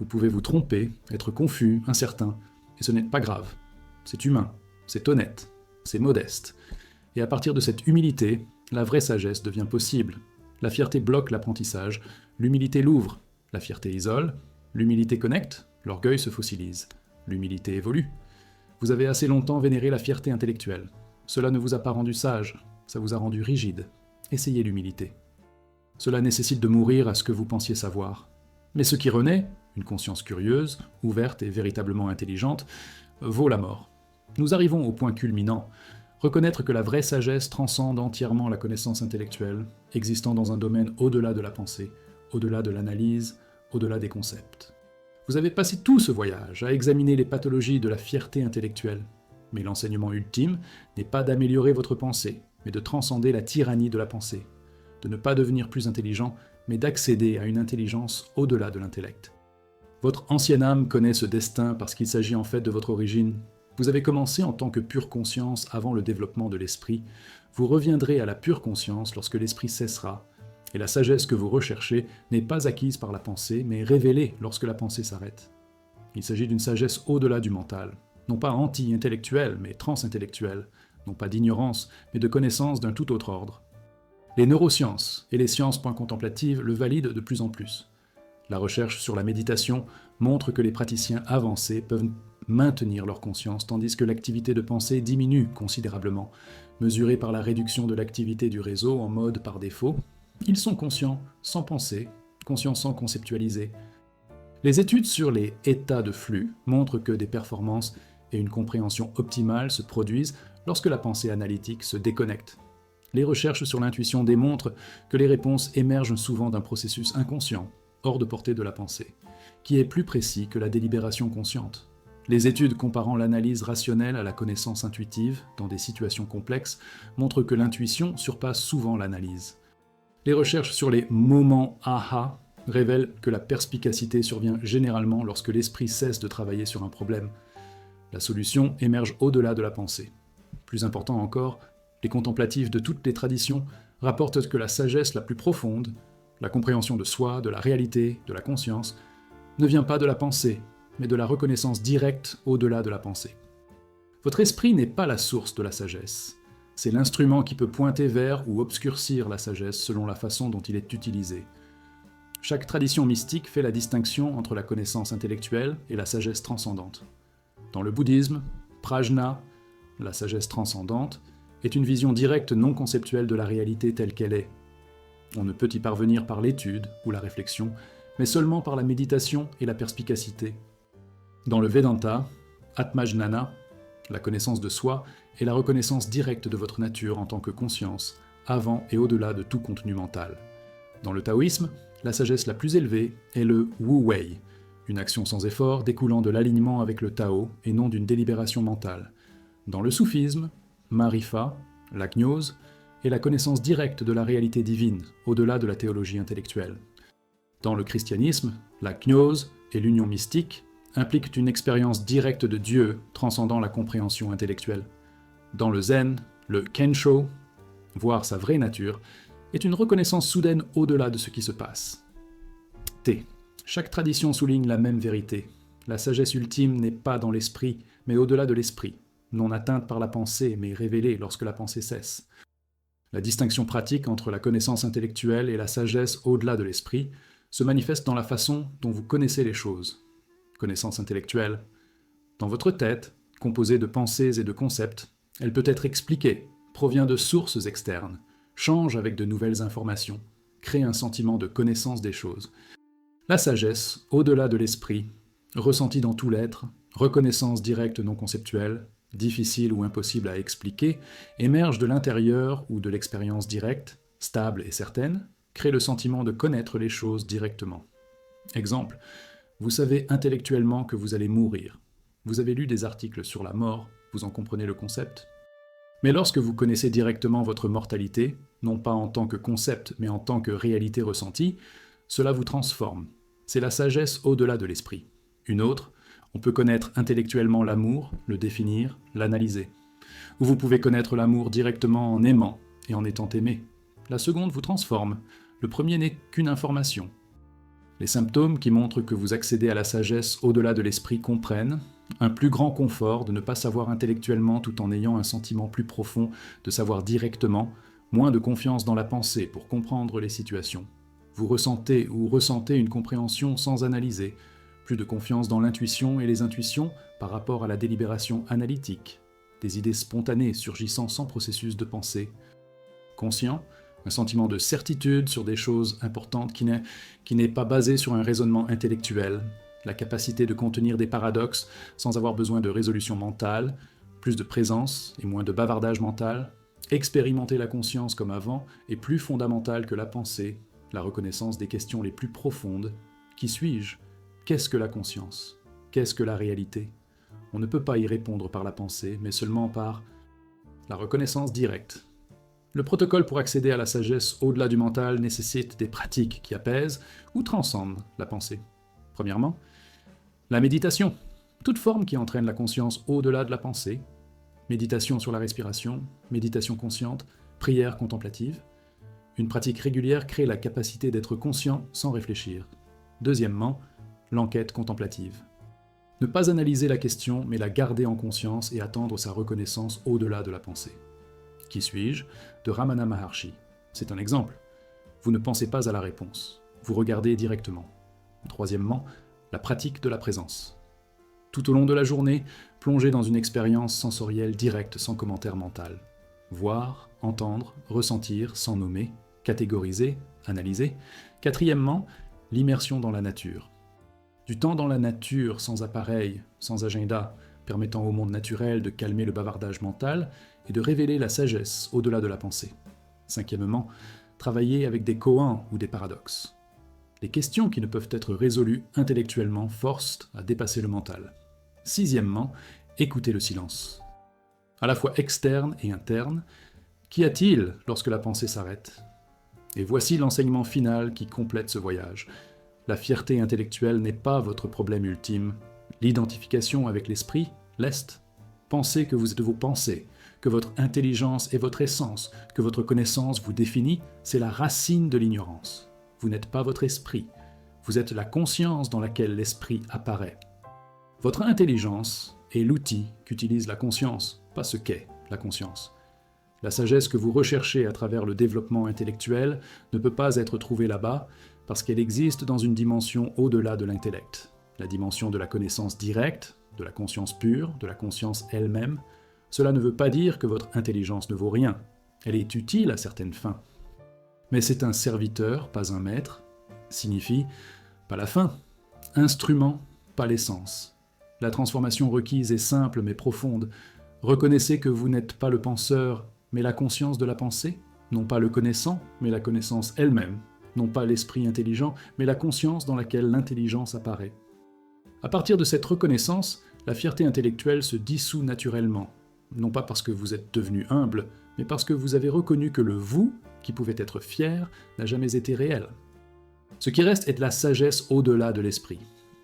Vous pouvez vous tromper, être confus, incertain, et ce n'est pas grave. C'est humain, c'est honnête, c'est modeste. Et à partir de cette humilité, la vraie sagesse devient possible. La fierté bloque l'apprentissage, l'humilité l'ouvre, la fierté isole, l'humilité connecte, l'orgueil se fossilise, l'humilité évolue. Vous avez assez longtemps vénéré la fierté intellectuelle. Cela ne vous a pas rendu sage, ça vous a rendu rigide. Essayez l'humilité. Cela nécessite de mourir à ce que vous pensiez savoir. Mais ce qui renaît, une conscience curieuse, ouverte et véritablement intelligente, vaut la mort. Nous arrivons au point culminant, reconnaître que la vraie sagesse transcende entièrement la connaissance intellectuelle, existant dans un domaine au-delà de la pensée, au-delà de l'analyse, au-delà des concepts. Vous avez passé tout ce voyage à examiner les pathologies de la fierté intellectuelle, mais l'enseignement ultime n'est pas d'améliorer votre pensée, mais de transcender la tyrannie de la pensée, de ne pas devenir plus intelligent, mais d'accéder à une intelligence au-delà de l'intellect. Votre ancienne âme connaît ce destin parce qu'il s'agit en fait de votre origine. Vous avez commencé en tant que pure conscience avant le développement de l'esprit. Vous reviendrez à la pure conscience lorsque l'esprit cessera, et la sagesse que vous recherchez n'est pas acquise par la pensée, mais révélée lorsque la pensée s'arrête. Il s'agit d'une sagesse au-delà du mental, non pas anti-intellectuelle, mais trans-intellectuelle, non pas d'ignorance, mais de connaissance d'un tout autre ordre. Les neurosciences et les sciences point contemplatives le valident de plus en plus. La recherche sur la méditation montre que les praticiens avancés peuvent maintenir leur conscience, tandis que l'activité de pensée diminue considérablement. Mesurée par la réduction de l'activité du réseau en mode par défaut, ils sont conscients sans penser, conscients sans conceptualiser. Les études sur les états de flux montrent que des performances et une compréhension optimale se produisent lorsque la pensée analytique se déconnecte. Les recherches sur l'intuition démontrent que les réponses émergent souvent d'un processus inconscient, hors de portée de la pensée, qui est plus précis que la délibération consciente. Les études comparant l'analyse rationnelle à la connaissance intuitive dans des situations complexes montrent que l'intuition surpasse souvent l'analyse. Les recherches sur les moments aha révèlent que la perspicacité survient généralement lorsque l'esprit cesse de travailler sur un problème. La solution émerge au-delà de la pensée. Plus important encore, les contemplatifs de toutes les traditions rapportent que la sagesse la plus profonde, la compréhension de soi, de la réalité, de la conscience, ne vient pas de la pensée, mais de la reconnaissance directe au-delà de la pensée. Votre esprit n'est pas la source de la sagesse. C'est l'instrument qui peut pointer vers ou obscurcir la sagesse selon la façon dont il est utilisé. Chaque tradition mystique fait la distinction entre la connaissance intellectuelle et la sagesse transcendante. Dans le bouddhisme, prajna, la sagesse transcendante, est une vision directe non conceptuelle de la réalité telle qu'elle est. On ne peut y parvenir par l'étude ou la réflexion, mais seulement par la méditation et la perspicacité. Dans le Vedanta, Atmajnana, la connaissance de soi, est la reconnaissance directe de votre nature en tant que conscience, avant et au-delà de tout contenu mental. Dans le taoïsme, la sagesse la plus élevée est le Wu Wei, une action sans effort découlant de l'alignement avec le Tao et non d'une délibération mentale. Dans le soufisme, Marifa, la gnose, est la connaissance directe de la réalité divine, au-delà de la théologie intellectuelle. Dans le christianisme, la gnose et l'union mystique impliquent une expérience directe de Dieu transcendant la compréhension intellectuelle. Dans le zen, le kensho, voir sa vraie nature, est une reconnaissance soudaine au-delà de ce qui se passe. T. Chaque tradition souligne la même vérité. La sagesse ultime n'est pas dans l'esprit, mais au-delà de l'esprit, non atteinte par la pensée, mais révélée lorsque la pensée cesse. La distinction pratique entre la connaissance intellectuelle et la sagesse au-delà de l'esprit se manifeste dans la façon dont vous connaissez les choses. Connaissance intellectuelle. Dans votre tête, composée de pensées et de concepts, elle peut être expliquée, provient de sources externes, change avec de nouvelles informations, crée un sentiment de connaissance des choses. La sagesse, au-delà de l'esprit, ressentie dans tout l'être, reconnaissance directe non conceptuelle, difficile ou impossible à expliquer, émerge de l'intérieur ou de l'expérience directe, stable et certaine, crée le sentiment de connaître les choses directement. Exemple, vous savez intellectuellement que vous allez mourir. Vous avez lu des articles sur la mort, vous en comprenez le concept. Mais lorsque vous connaissez directement votre mortalité, non pas en tant que concept, mais en tant que réalité ressentie, cela vous transforme. C'est la sagesse au-delà de l'esprit. Une autre, on peut connaître intellectuellement l'amour, le définir, l'analyser. Ou vous pouvez connaître l'amour directement en aimant et en étant aimé. La seconde vous transforme. Le premier n'est qu'une information. Les symptômes qui montrent que vous accédez à la sagesse au-delà de l'esprit comprennent un plus grand confort de ne pas savoir intellectuellement tout en ayant un sentiment plus profond de savoir directement, moins de confiance dans la pensée pour comprendre les situations. Vous ressentez une compréhension sans analyser, plus de confiance dans l'intuition et les intuitions par rapport à la délibération analytique, des idées spontanées surgissant sans processus de pensée. Conscient, un sentiment de certitude sur des choses importantes qui n'est pas basé sur un raisonnement intellectuel, la capacité de contenir des paradoxes sans avoir besoin de résolution mentale, plus de présence et moins de bavardage mental, expérimenter la conscience comme avant est plus fondamental que la pensée, la reconnaissance des questions les plus profondes. Qui suis-je ? Qu'est-ce que la conscience ? Qu'est-ce que la réalité ? On ne peut pas y répondre par la pensée, mais seulement par la reconnaissance directe. Le protocole pour accéder à la sagesse au-delà du mental nécessite des pratiques qui apaisent ou transcendent la pensée. Premièrement, la méditation, toute forme qui entraîne la conscience au-delà de la pensée, méditation sur la respiration, méditation consciente, prière contemplative. Une pratique régulière crée la capacité d'être conscient sans réfléchir. Deuxièmement, l'enquête contemplative. Ne pas analyser la question, mais la garder en conscience et attendre sa reconnaissance au-delà de la pensée. Qui suis-je ? De Ramana Maharshi. C'est un exemple. Vous ne pensez pas à la réponse. Vous regardez directement. Troisièmement, la pratique de la présence. Tout au long de la journée, plongez dans une expérience sensorielle directe sans commentaire mental. Voir, entendre, ressentir sans nommer, catégoriser, analyser. Quatrièmement, l'immersion dans la nature. Du temps dans la nature, sans appareil, sans agenda, permettant au monde naturel de calmer le bavardage mental et de révéler la sagesse au-delà de la pensée. Cinquièmement, travailler avec des koans ou des paradoxes. Les questions qui ne peuvent être résolues intellectuellement forcent à dépasser le mental. Sixièmement, écouter le silence. À la fois externe et interne, qu'y a-t-il lorsque la pensée s'arrête ? Et voici l'enseignement final qui complète ce voyage. La fierté intellectuelle n'est pas votre problème ultime. L'identification avec l'esprit l'est. Pensez que vous êtes vos pensées, que votre intelligence est votre essence, que votre connaissance vous définit, c'est la racine de l'ignorance. Vous n'êtes pas votre esprit. Vous êtes la conscience dans laquelle l'esprit apparaît. Votre intelligence est l'outil qu'utilise la conscience, pas ce qu'est la conscience. La sagesse que vous recherchez à travers le développement intellectuel ne peut pas être trouvée là-bas parce qu'elle existe dans une dimension au-delà de l'intellect, la dimension de la connaissance directe, de la conscience pure, de la conscience elle-même. Cela ne veut pas dire que votre intelligence ne vaut rien. Elle est utile à certaines fins. Mais c'est un serviteur, pas un maître, signifie pas la fin, instrument, pas l'essence. La transformation requise est simple mais profonde. Reconnaissez que vous n'êtes pas le penseur, mais la conscience de la pensée, non pas le connaissant, mais la connaissance elle-même, non pas l'esprit intelligent, mais la conscience dans laquelle l'intelligence apparaît. À partir de cette reconnaissance, la fierté intellectuelle se dissout naturellement, non pas parce que vous êtes devenu humble, mais parce que vous avez reconnu que le vous, qui pouvait être fier, n'a jamais été réel. Ce qui reste est de la sagesse au-delà de l'esprit.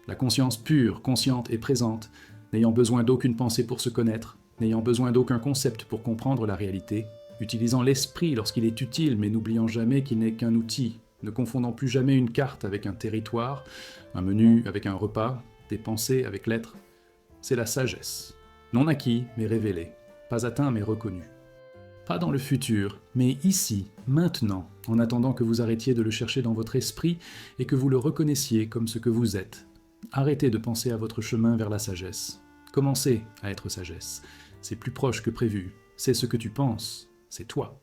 La conscience pure, consciente et présente, n'ayant besoin d'aucune pensée pour se connaître, n'ayant besoin d'aucun concept pour comprendre la réalité, utilisant l'esprit lorsqu'il est utile, mais n'oubliant jamais qu'il n'est qu'un outil, ne confondant plus jamais une carte avec un territoire, un menu avec un repas, des pensées avec l'être. C'est la sagesse. Non acquis, mais révélé. Pas atteint, mais reconnu. Pas dans le futur, mais ici, maintenant, en attendant que vous arrêtiez de le chercher dans votre esprit et que vous le reconnaissiez comme ce que vous êtes. Arrêtez de penser à votre chemin vers la sagesse. Commencez à être sagesse. C'est plus proche que prévu. C'est ce que tu penses. C'est toi.